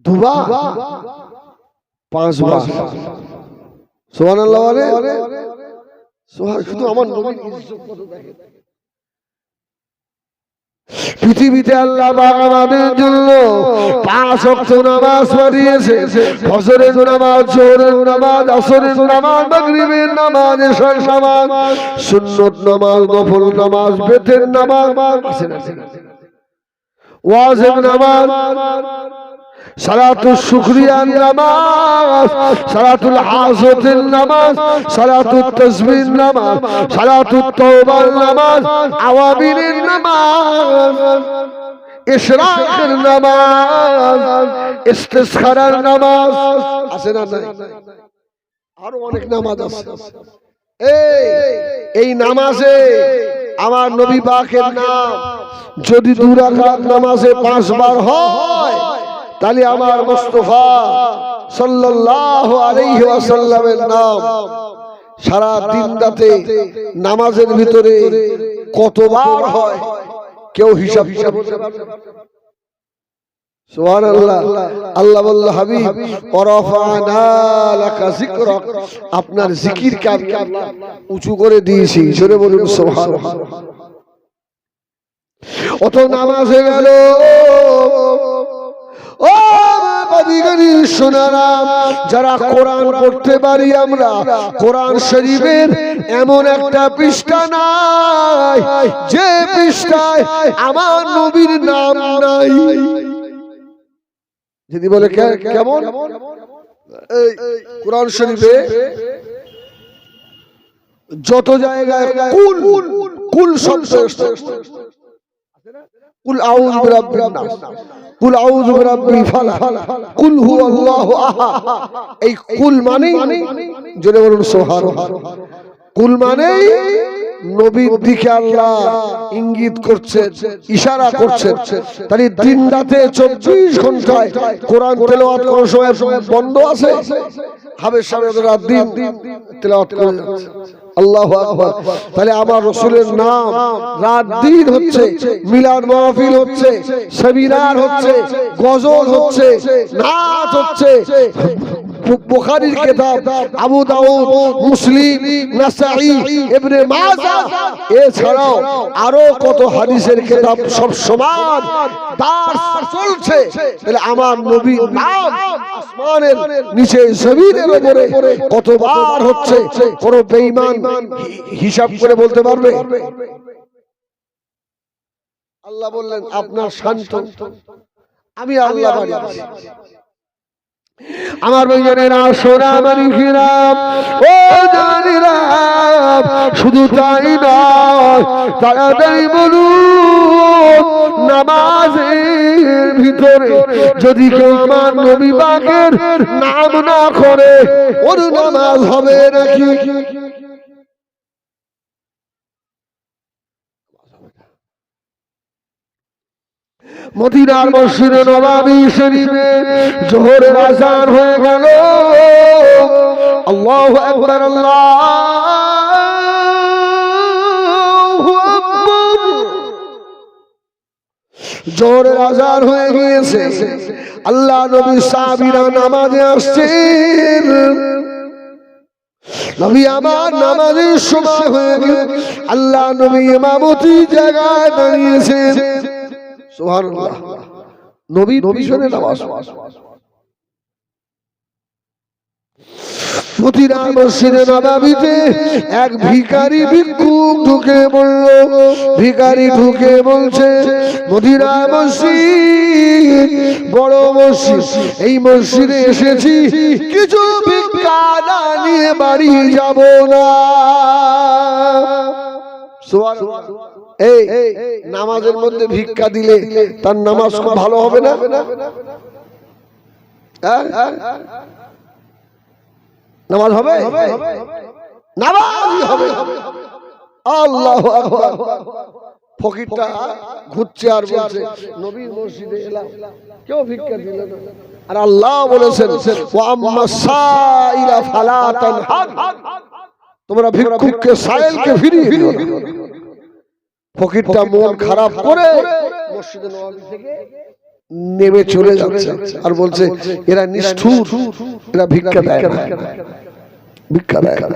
দুবার, 5 বার। সুবহানাল্লাহ বলে। শুধু আমার নবীর ইজ্জত কত দেখেন। পৃথিবীতে আল্লাহ পাক আমাদের জন্য 5 ওয়াক্ত নামাজ পড়িয়েছে। ফজরের নামাজ, জোহরের নামাজ, আসরের নামাজ, মাগরিবের নামাজ, এশার নামাজ, সুন্নত নামাজ, নফল নামাজ, বেতের নামাজ, ওয়াজিব নামাজ, সালাতুল শুকরিয়ার নামাজ, সালাতুল হাজতের নামাজ, সালাতুল তাসবির নামাজ, সালাতুত তাওবার নামাজ, আওয়াবিনের নামাজ, ইশরাকের নামাজ, ইস্তিসখারের নামাজ আছে না? আরো অনেক নামাজ আছে। এই নামাজে আমার নবী পাকের নাম যদি 2 রাকাত নামাজে 5 বার হয়, তাহলে আমার মুস্তাফা সাল্লাল্লাহু আলাইহি ওয়াসাল্লামের নাম সারা দিন রাতে নামাজের ভিতরে কতবার হয় কেউ হিসাব করতে পারবে না। সুবহানাল্লাহ। আল্লাহ বলল, হাবিব ওয়ারাফা'না লাকা যিকরাক, আপনার জিকিরকে আমি আল্লাহ উঁচু করে দিয়েছি। জোরে বলুন সুবহানাল্লাহ। অত নামাজে গেল, ও বাদিগানি সোনারা, যারা কোরআন পড়তে পারি আমরা, কোরআন শরীফের এমন একটা পৃষ্ঠা নাই যে পৃষ্ঠায় আমার নবীর নাম নাই। যদি বলে কেমন, এই কোরআন শরীফে যত জায়গায় কুল কুল শব্দ এসেছে, কুল আউযু বিরাব্বিন নাস, কুল আউযু বিরাব্বিল ফালাক, কুল হুয়াল্লাহু আহাদ। এই কুল মানে, জোরে বলুন সুবহানাল্লাহ, কুল মানে নবীর দিকে আল্লাহ ইঙ্গিত করছেন, ইশারা করছেন। তাহলে দিন রাতে 24 ঘন্টায় কোরআন তেলাওয়াত করার সময় বন্ধ আছে? হাবের সামনে রাত দিন তেলাওয়াত করে যাচ্ছে। আল্লাহু আকবার। তাহলে আমার রাসূলের নাম রাত দিন হচ্ছে, মিলাদ মাহফিল হচ্ছে, সেমিনার হচ্ছে, গজল হচ্ছে, নাচ হচ্ছে, বুখারীর কিতাব, আবু দাউদ, মুসলিম, নাসাঈ, ইবনে মাজাহ, এছাড়াও আরো কত হাদিসের কিতাব সব সমান দাস চলছে। তাহলে আমার নবীর নাম আসমানের নিচে জমিনের উপরে কতবার হচ্ছে কোন বেঈমান হিসাব করে বলতে পারবে? আল্লাহ বললেন, আপনার শান্ত, আমি আল্লাহ বাড়ি। আমার ভাইয়েরা, সোনা মানিকেরা, ও জানেরা, শুধু তাই নয়, তাড়াতাড়ি বলুন, নামাজের ভিতরে যদি কেউ আমার নবী পাকের নাম না করে, ওর নামাজ হবে নাকি? মদিনার মসজিদে নববী শরীফে জোহরের আযান হয়ে গেল। আল্লাহু আকবার, আল্লাহু আকবার। জোহরের আযান হয়ে গিয়েছে, আল্লাহ নবী সাহাবীরা নামাজে আসছেন। নবী আমার নামাজের সময় হয়ে গেল, আল্লাহ নবী ইমামতি জায়গায় দাঁড়িয়েছেন। সুবহানাল্লাহ। নবী পিছনে নামাজ, মদিনা মসজিদে নববীতে এক ভিখারি ভিক্ষুক ঢুকে বলল, ভিখারি ঢুকে বলছে, মদিনা মসজিদ বড় মসজিদ, এই মসজিদে এসেছি, কিছু ভিক্ষা না নিয়ে বাড়ি যাব না। এই নামাজের মধ্যে ভিক্ষা দিলে তার নামাজ খুব ভালো হবে না? নামাজ হবে, নামাজ হবে। আল্লাহু আকবার। ফকিরটা ঘুরছে আর বলছে, নবীর মসজিদে এলাম, কেউ ভিক্ষা দিল না, আর আল্লাহ বলেছেন ওয়া আম্মা সাইলা ফালা তানহার, তোমরা ভিক্ষুককে সাইলকে ফিরিয়ে দিও না। ফকিরটা মন খারাপ করে মসজিদে নববী থেকে নেমে চলে যাচ্ছে আর বলছে, এরা নিষ্ঠুর, এরা ভিক্ষা দেয় না, ভিক্ষা দেয় না।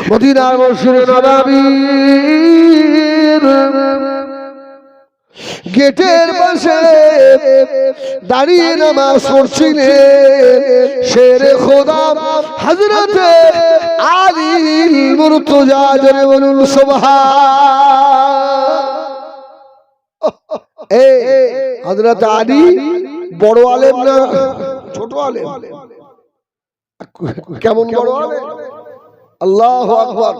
মদিনার মসজিদে নববীর গেটের পাশে দাঁড়িয়ে নামাজ পড়ছিলেন শেরে খোদা হযরতে আলী মুর্তজা, জোরে বলুন সুবহান। হযরত আলী বড় আলেম না ছোট আলেম? কেমন বড় আলেম? আল্লাহু আকবার।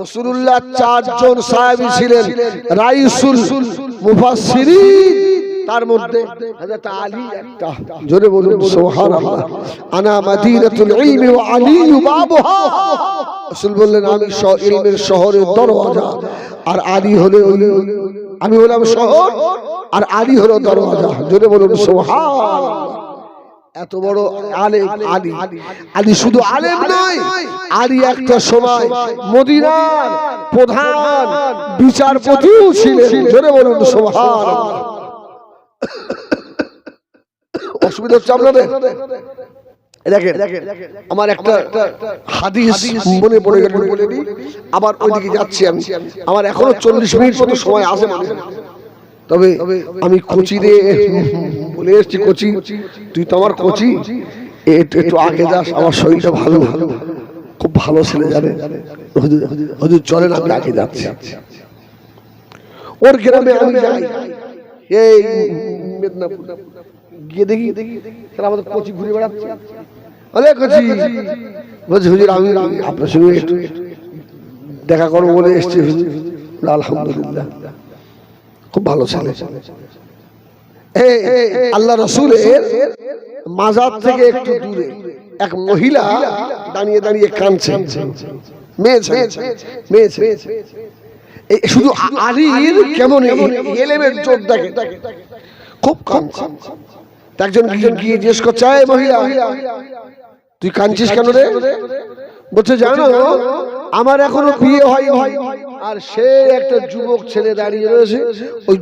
রাসূলুল্লাহ চারজন সাহাবী ছিলেন রাইসুল মুফাসসিরিন, তার মধ্যে হযরত আলী একটা। জোরে বলুন সুবহানাল্লাহ। আনা মাদিনাতুল ইলমি ওয়া আলী বাবুহা। রাসূল বললেন, আমি ইলমের শহরের দরওয়াজা, আর আলী হলো, আমি হলাম শহর আর আলী হলো দরওয়াজা। জোরে বলুন সুবহানাল্লাহ। এত বড় আলেম আলী। আলী শুধু আলেম নয়, আলী একটা সময় মদিনার প্রধান বিচারপতিও ছিলেন। জোরে বলুন সুবহানাল্লাহ। অসুবিধা হচ্ছে আপনাদের? দেখেন, আমার একটা হাদিস মনে পড়ে গেল, বলে দিই, আবার ওইদিকে যাচ্ছি আমি। আমার এখনো 40 মিনিট মতো সময় আছে, তবে আমি কোচি রে বলে এসছি, কোচি তুই তো আমার কোচি, একটু আগে যাস, আমার শরীরটা ভালো, খুব ভালো ছেলে জানে, হুজুর চলেন আমি আগে যাচ্ছি। ওর গ্রামে আমি যাই, এই মেদিনীপুর গিয়ে দেখি আমাদের কোচি ঘুরে বেড়াচ্ছে। আরে কোচি বলছি, হুজুর আমি আপনার সঙ্গে একটু দেখা করবো বলে এসছি হুজুর। আলহামদুলিল্লাহ, খুব ভালো ছেলে। আল্লাহ রাসূলের মাজার থেকে একটু দূরে এক মহিলা দাঁড়িয়ে দাঁড়িয়ে কাঁদছে, মেয়ে। শুধু আলীর কেমন এলেমের জোর দেখে, খুব কাঁদছে। একজন গিয়ে জিজ্ঞেস করছে, এই মহিলা তুই কাঁদছিস কেন রে? বলছে, জানো আমার এখনো বিয়ে হয়নি, আর সে একটা যুবক ছেলে দাঁড়িয়ে রয়েছে, ওই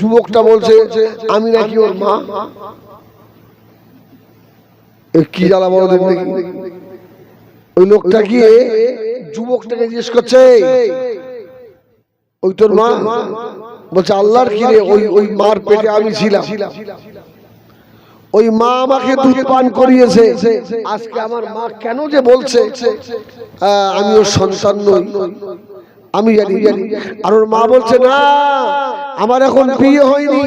যুবকটা বলছে আমি নাকি ওর মা। কি জ্বালা বড় দেখি। ওই লোকটা গিয়ে যুবকটাকে জিজ্ঞেস করছে, ওই তোর মা? বলছে, আল্লাহর কি রে, ওই মার পেটে আমি ছিলাম, ওই মা আমাকে দুধ পান করিয়েছে। আজকে আমার মা কেন যে বলছে আমি ওর সন্তান নই, আমি জানি। আর ওর মা বলছে, না আমার এখন বিয়ে হয়নি,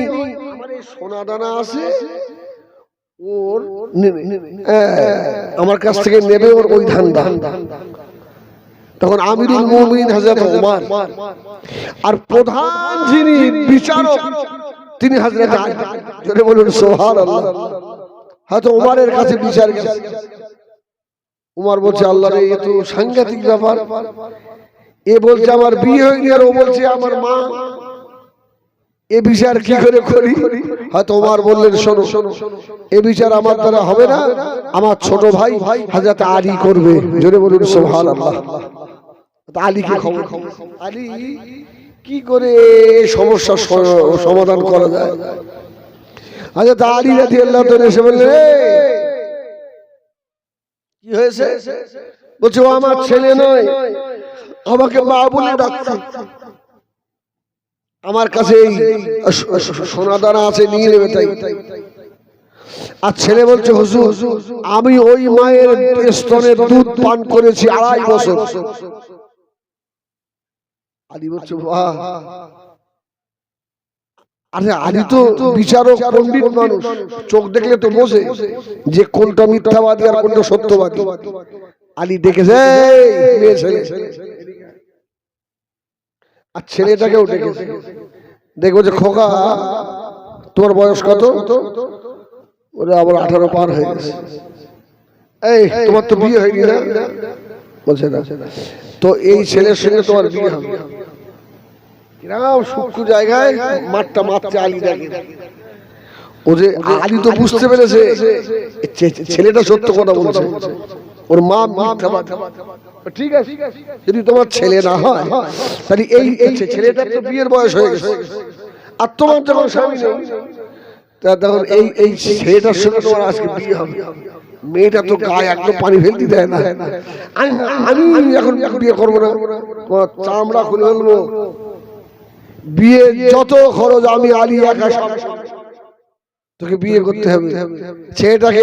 আমার এই সোনা দানা আছে, ওর আমার কাছ থেকে নেবে ওর ওই ধান্দা। তখন আমিরুল মুমিনিন হযরত ওমর আর প্রধান যিনি বিচারক তিনি হযরত আলী। জোরে বলুন সুবহানাল্লাহ। হযরত ওমরের কাছে বিচার গেছে। ওমর বলছে, আল্লাহ রে, এ তো সাংঘাতিক ব্যাপার। এ বলছে আমার বিয়ে হয়নি, আর ও বলছে আমার মা, এ বিচার কি করে করি? হয়তো ওমর বললেন, শোনো, এ বিচার আমার দ্বারা হবে না, আমার ছোট ভাই হযরত আলী করবে। জোরে বলুন সুবহানাল্লাহ। আলীকে খবর, আলী কি করে সমস্যার সমাধান করা যায়? হযরত আলী রাদিয়াল্লাহু তাআলা এসে বললেন, কি হয়েছে? বলছে, ও আমার ছেলে নয়, আমাকে মা বলে ডাকছে। আমার কাছে সোনা দানা আছে, নিয়ে নেবে। তাই আর ছেলে বলছে হুজুর আমি ওই মায়ের স্তনের দুধ পান করেছি 2.5 বছর। আলী বলছে বাহ। আরে আলী তো বিচারক পণ্ডিত মানুষ, চোখ দেখলে তো বোঝে যে কোনটা মিথ্যাবাদী আর কোনটা সত্যবাদী। আলী দেখেছে মেয়ে ছেলে, আর ছেলেটাকেও ডেকেছে। দেখবো যে খোকা তোমার বয়স কত? ওরা আবার 18 পার হয়ে গেছে। এই তোমার তো বিয়ে হয়নি না? বলছে না। তো এই ছেলের সঙ্গে তোমার বিয়ে হবে। কিরাম সূক্ষ্ম জায়গায় মাঠটা মারছে আলী দেখে। ও যে আলী তো বুঝতে পেরেছে ছেলেটা সত্য কথা বলছে, ওর মা মিথ্যাবাদী। ঠিক আছে, যদি তোমার ছেলে না হয় তাহলে এই ছেলেটার তো বিয়ের বয়স হয়ে গেছে, আর তোমার যখন স্বামী নেই, তখন এই ছেলেটার সঙ্গে তোমার আজকে বিয়ে হবে। মেয়েটা তো গায়ে একদম পানি ফেলতে দেয় না। আমি এখন বিয়ে করবো না, তোমার চামড়া খুলে ফেলবো, বিয়ে যত খরচ আমি আলী একা, তোকে বিয়ে করতে হবে। ছেলেটাকে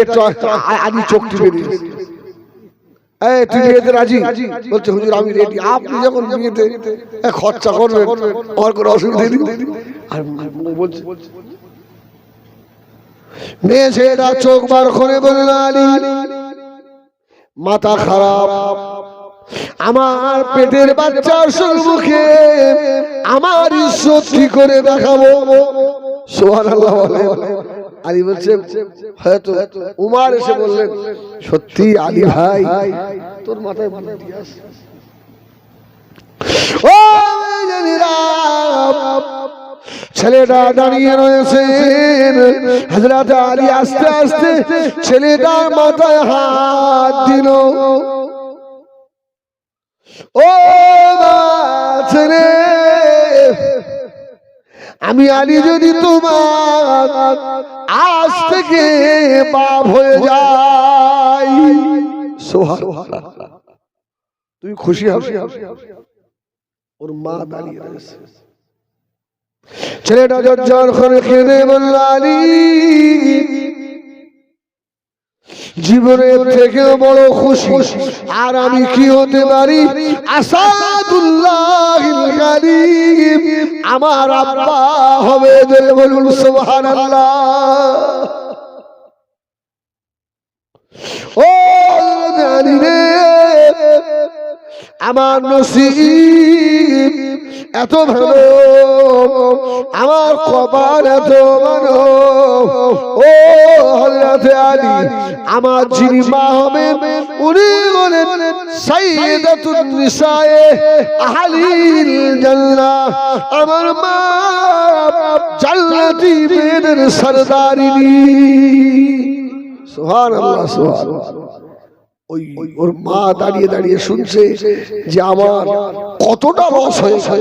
আলী চোখ টিপে দিয়েছে। এই তুই বিয়েতে রাজি? বলছে হুজুর আমি রেডি। আপনি যখন বিয়েতে খরচা করবেন আমার কোনো অসুবিধা নেই। আর বলছে মেয়ে ছেলেটা চোখ বার করে বলল আলী মাথা খারাপ, আমার পেটের বাচ্চার সম্মুখে আমার ইজ্জত কি করে দেখাবো? সুবহানাল্লাহ বলে। আলী বলছে হয়তো উমার এসে বললেন সত্যি আলী ভাই তোর মাথায় বুদ্ধি আছে। ও জানিরা ছেলেটা দাঁড়িয়ে রয়েছেন, হযরত আলী আস্তে আস্তে ছেলেটার মাথায় হাত দিল। ও ছেলে আমি আলী যদি তোমার আজ থেকে বাপ হয়ে যাই, সুবহানাল্লাহ তুই খুশি হবি? ওর মা দাঁড়িয়ে রয়েছে। ছেলেটা জর্জর করে কেঁদে বলল আলী জীবনের থেকে বড় খুশি আর আমি কি হতে পারি? আসাদুল্লাহিল গালিব আমার আব্বা হবে। বলুন সুবহানাল্লাহ। ও আলী রে আমার নসিব এত ভালো, আমার কপাল এত ভালো। ও হযরত আলী আমার যিনি মা হবেন উনি বলেন সাইয়্যিদাতুন নিসায়ে আহলিল জান্নাহ, আমার মা জান্নাতি মেয়েদের সরদারিনী। সুবহানাল্লাহ সুবহানাল্লাহ। ওর মা দাঁড়িয়ে দাঁড়িয়ে শুনছে যে আমার কতটা লস হয়েছে।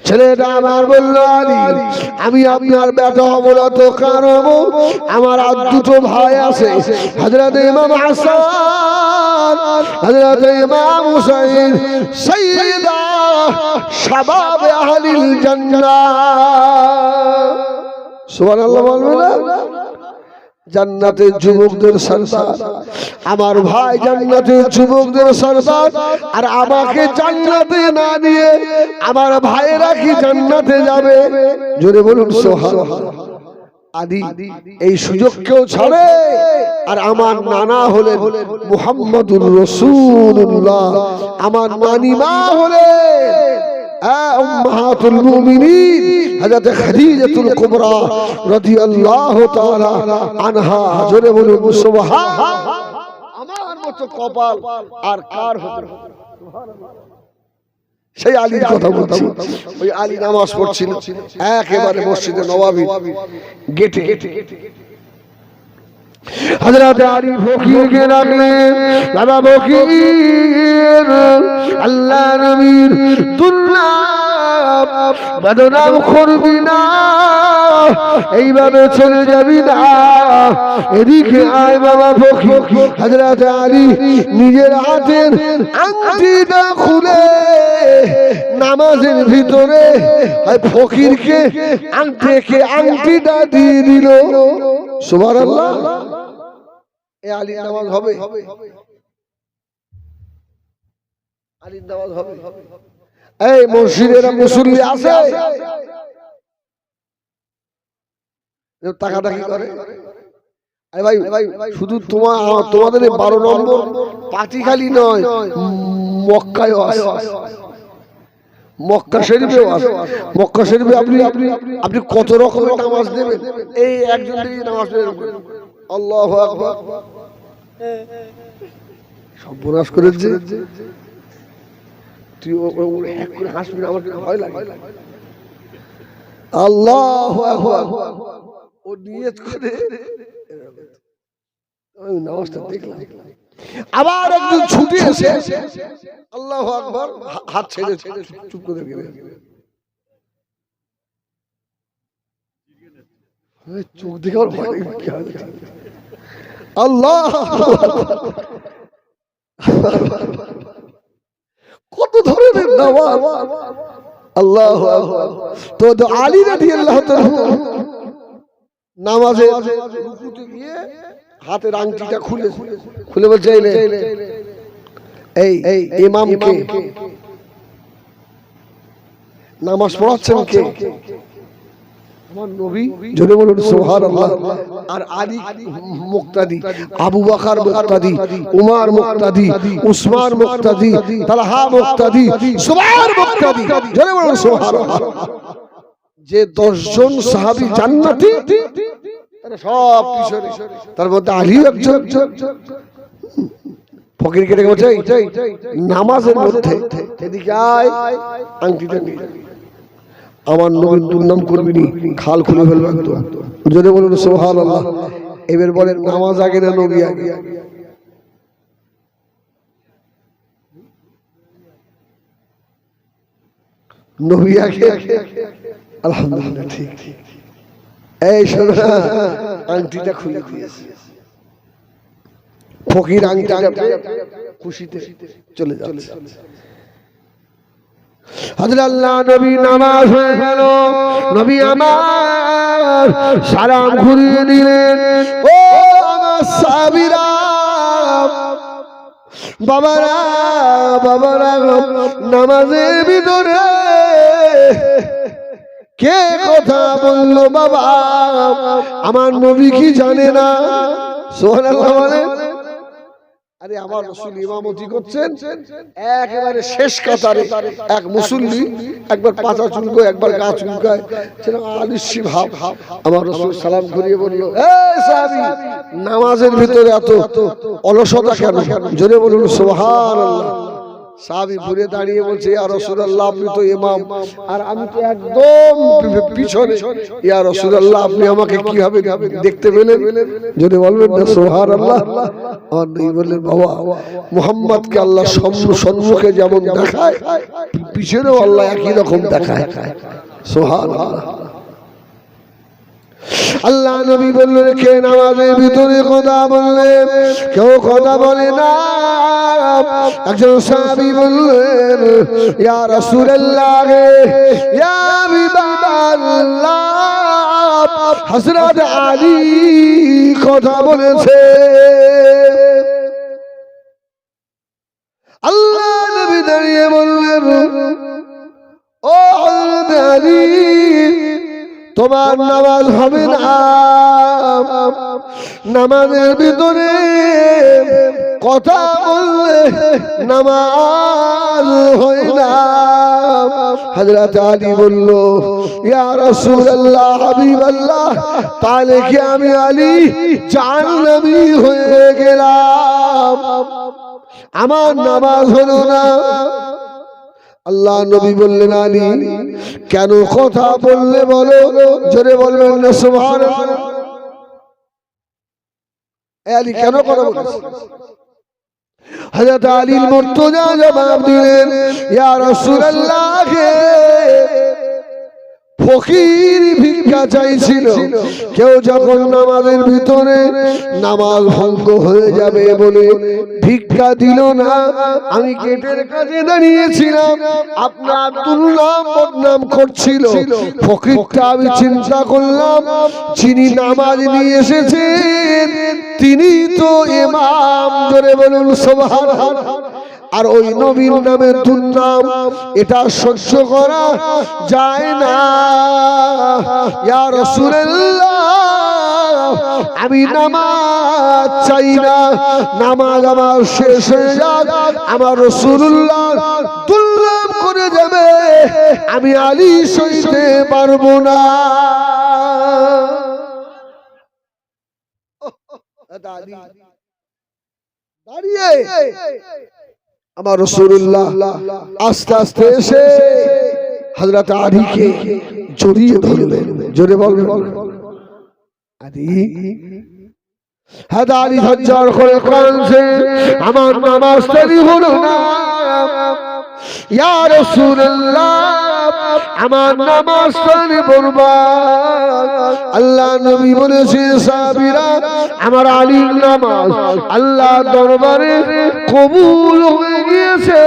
ছেলেটা আমার বলল আলী আমি আপনার বেটা হব না তো কার হব? আমার আর দুটো ভাই আছে, হযরত ইমাম হাসান, হযরত ইমাম হুসাইন, সাইয়্যিদা শাবাব আহলিল জান্নাহ। সুবহানাল্লাহ বলবেন না? জান্নাতের যুবকদের সরদার, আমার ভাই জান্নাতের যুবকদের সরদার, আর আমাকে জান্নাতে না নিয়ে আমার ভাইয়েরা কি জান্নাতে যাবে? জোরে বলুন সুবহানাল্লাহ। আলী এই সুযোগ কেউ ছাড়ে? আর আমার নানা হলেন মুহাম্মাদুর রাসূলুল্লাহ, আমার নানিমা হলেন উম্মাহাতুল মুমিনিন হযরত খাদিজাতুল কুবরা রাদিয়াল্লাহু তাআলা আনহা। জোরে বলুন সুবহানাল্লাহ। আমার মতো কপাল আর কার হতে? সুবহানাল্লাহ। সেই আলীর কথা বলছি। ওই আলী নামাজ পড়ছিল একেবারে মসজিদে নববী গেটে। হযরত আলী ফকিরকে ডাকলেন, বাবা ফকির আল্লাহ নবীর দুল্লা বদনাম করবি না, এইভাবে চলে যাবি না। এদিকে আয় বাবা ফকির। হযরত আলী নিজের হাতের আংটিটা খুলে নামাজের ভিতরে ফকিরকে আংটিটা দিয়ে দিল। সুবহানাল্লাহ। এই আলীর নামাজ হবে, আলীর নামাজ হবে। এই মসজিদের মুসল্লি আছে তাকাতাকি করে? ভাই শুধু তোমাদের 12 নম্বর পাটিখালি নয়, মক্কায় আছে, মক্কা শরীফেও আছে। মক্কা শরীফে আপনি কত রকমের নামাজ দেবেন, এই একজন দিয়ে নামাজ পড়বেন। আল্লাহু আকবার। সর্বনাশ করেছে। তুই এক করে হাসবি, আমার ভয় লাগে। আল্লাহু আকবার। ও নিয়ত করে নামাজটা দেখলাম, আবার একজন ছুটে এসে আল্লাহু আকবার হাত ছেড়ে চুপ করে গেলেন। চোখ দেখে আর ভয় লাগে। আল্লাহ কত ধরনের নামাজ। আল্লাহু আকবার। তো আলী রাদিয়াল্লাহু তাআলা নামাজে রুকুতে গিয়ে হাতের আংটিটা খুলে বলছে, এই ইমামকে নামাজ পড়াচ্ছেন কে? আমার নবী। জোরে বলুন সুবহানাল্লাহ। আর আলী মুক্তাদি, আবু বকর মুক্তাদি, উমর মুক্তাদি, উসমান মুক্তাদি, তালহা মুক্তাদি, সুবাইর মুক্তাদি। জোরে বলুন সুবহানাল্লাহ। যে 10 জন সাহাবী জান্নাতি তারা সব পিছনে, তার মধ্যে আলী একজন। ফকির কেটে বলছে নামাজের মধ্যে এদিকে আয়, আংটিটা নিয়ে আমার নবীর দুর্নাম করবি নি, খাল খুলে ফেলবে একদম। যদি বলুন সুবহানাল্লাহ। এবার বলেন নামাজ আগে না নবী আগে? নবী আগে। আলহামদুলিল্লাহ, ঠিক। এই শোনো, আংটিটা খুলে দিয়েছে ফকির, আংটিটা খুশিতে চলে যাচ্ছে। হযরত আল্লাহ নবী নামাজ হয়ে গেল, নবী আমার সালাম ঘুরিয়ে দিলেন। ও আমার সাহাবীরা, বাবারা নামাজের ভিতরে কে কথা বললো বাবা? আমার নবী কি জানে না? সুবহানাল্লাহ বলেন। আরে আমার রাসূল ইমামতি করছেন, একেবারে শেষ কাতারে এক মুসল্লি একবার পাছা চুলকায়, একবার গা চুলকায়, সেটা আলিশি ভাব। আমার রাসূল সালাম ঘুরিয়ে বলল, এই সাহাবী, নামাজের ভিতরে এত অলসতা কেন? জোরে বলুন সুবহানাল্লাহ। সাহাবী ঘুরে দাঁড়িয়ে বলছে, ইয়া রাসূলুল্লাহ, আপনি তো ইমাম আর আমি তো একদম পিছনে। ইয়া রাসূলুল্লাহ, আপনি আমাকে কিভাবে দেখতে পেলেন? যদি বলবেন না সুবহানাল্লাহ। আর নবী বললেন, বাবা, মুহাম্মদকে আল্লাহ সম্মুখে যেমন দেখায়, পিছনেও আল্লাহ একই রকম দেখায়। সুবহানাল্লাহ। আল্লাহ নবী বললেন, কে নামাজের ভিতরে কথা বললে? কেউ কথা বলে না। একজন সাহাবী বললেন, ইয়া রাসূলুল্লাহ, ইয়া হাবিবাল্লাহ, হযরত আলী কথা বলেছে। আল্লাহ নবী দাঁড়িয়ে বললেন, ও হযরত আলী, তোমার নামাজ হবে না। নামাজের ভিতরে কথা বললে নামাজ হয় না। হযরত আলী বলল, ইয়া রাসূলুল্লাহ, হাবিবাল্লাহ, তাহলে কি আমি আলী জাহান্নামী হয়ে গেলাম? আমার নামাজ হলো না। আল্লাহ নবী বললেন, আলী কেন কথা বললে বলো? জোরে বলবেন না সুবহানাল্লাহ। আলী কেন কথা বলেছে? হযরত আলীর মুর্তজা জবাব দিলেন, ইয়া রাসূলুল্লাহ, ফকির ভিক্ষা চাইছিল। কেউ যখন নামাজের ভিতরে নামাজ ভঙ্গ হয়ে যাবে বলে ভিক্ষা দিল না, আমি গেটের কাছে দাঁড়িয়েছিলাম, আপনার দুর্নাম বদনাম করছিল। ফকিরটা আমি চিন্তা করলাম, যিনি নামাজ নিয়ে এসেছেন তিনি তো ইমাম, জোরে বলুন সুবহানাল্লাহ। আর ওই নবীর নামের দুর্নাম, এটা সহ্য করা যায় না। ইয়া রাসূলুল্লাহ, আমি নামাজ চাই না, নামাজ আমার শেষ হয়ে যাক, আমার রাসূলুল্লাহ দুর্নাম করে যাবে, আমি আলী সইতে পারবো না। দাঁড়িয়ে আমার রাসূলুল্লাহ আস্তে আস্তে এসে হযরত আলীকে জড়িয়ে ধরলেন। জোরে বলবেন আলী। হযরত আলী ঝরঝর করে কাঁদছে, আমার নামাজ দেরি হলো না, ইয়া রাসূলুল্লাহ আমার নামাজ তাহলে বরবাদ। আল্লাহ নবী বলেছেন, সাহাবীরা আমার আলীর নামাজ আল্লাহ দরবারে কবুল হয়ে গিয়েছে।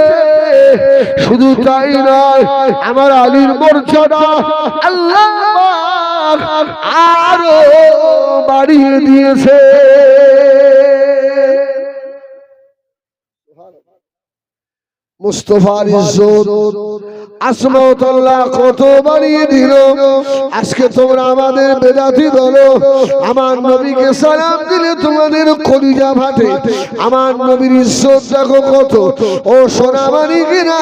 শুধু তাই নয়, আমার আলীর মর্যাদা আল্লাহ আরো বাড়িয়ে দিয়েছে। মুস্তাফার ইজ্জত আসমাত আল্লাহ কত বাড়িয়ে দিল। আজকে তোমরা আমাদের বেদাতি বলো, আমার নবীকে সালাম দিলে তোমাদের কলিজা ফাটে। আমার নবীর ইজ্জত দেখো কত। ও সোনামানিকেরা,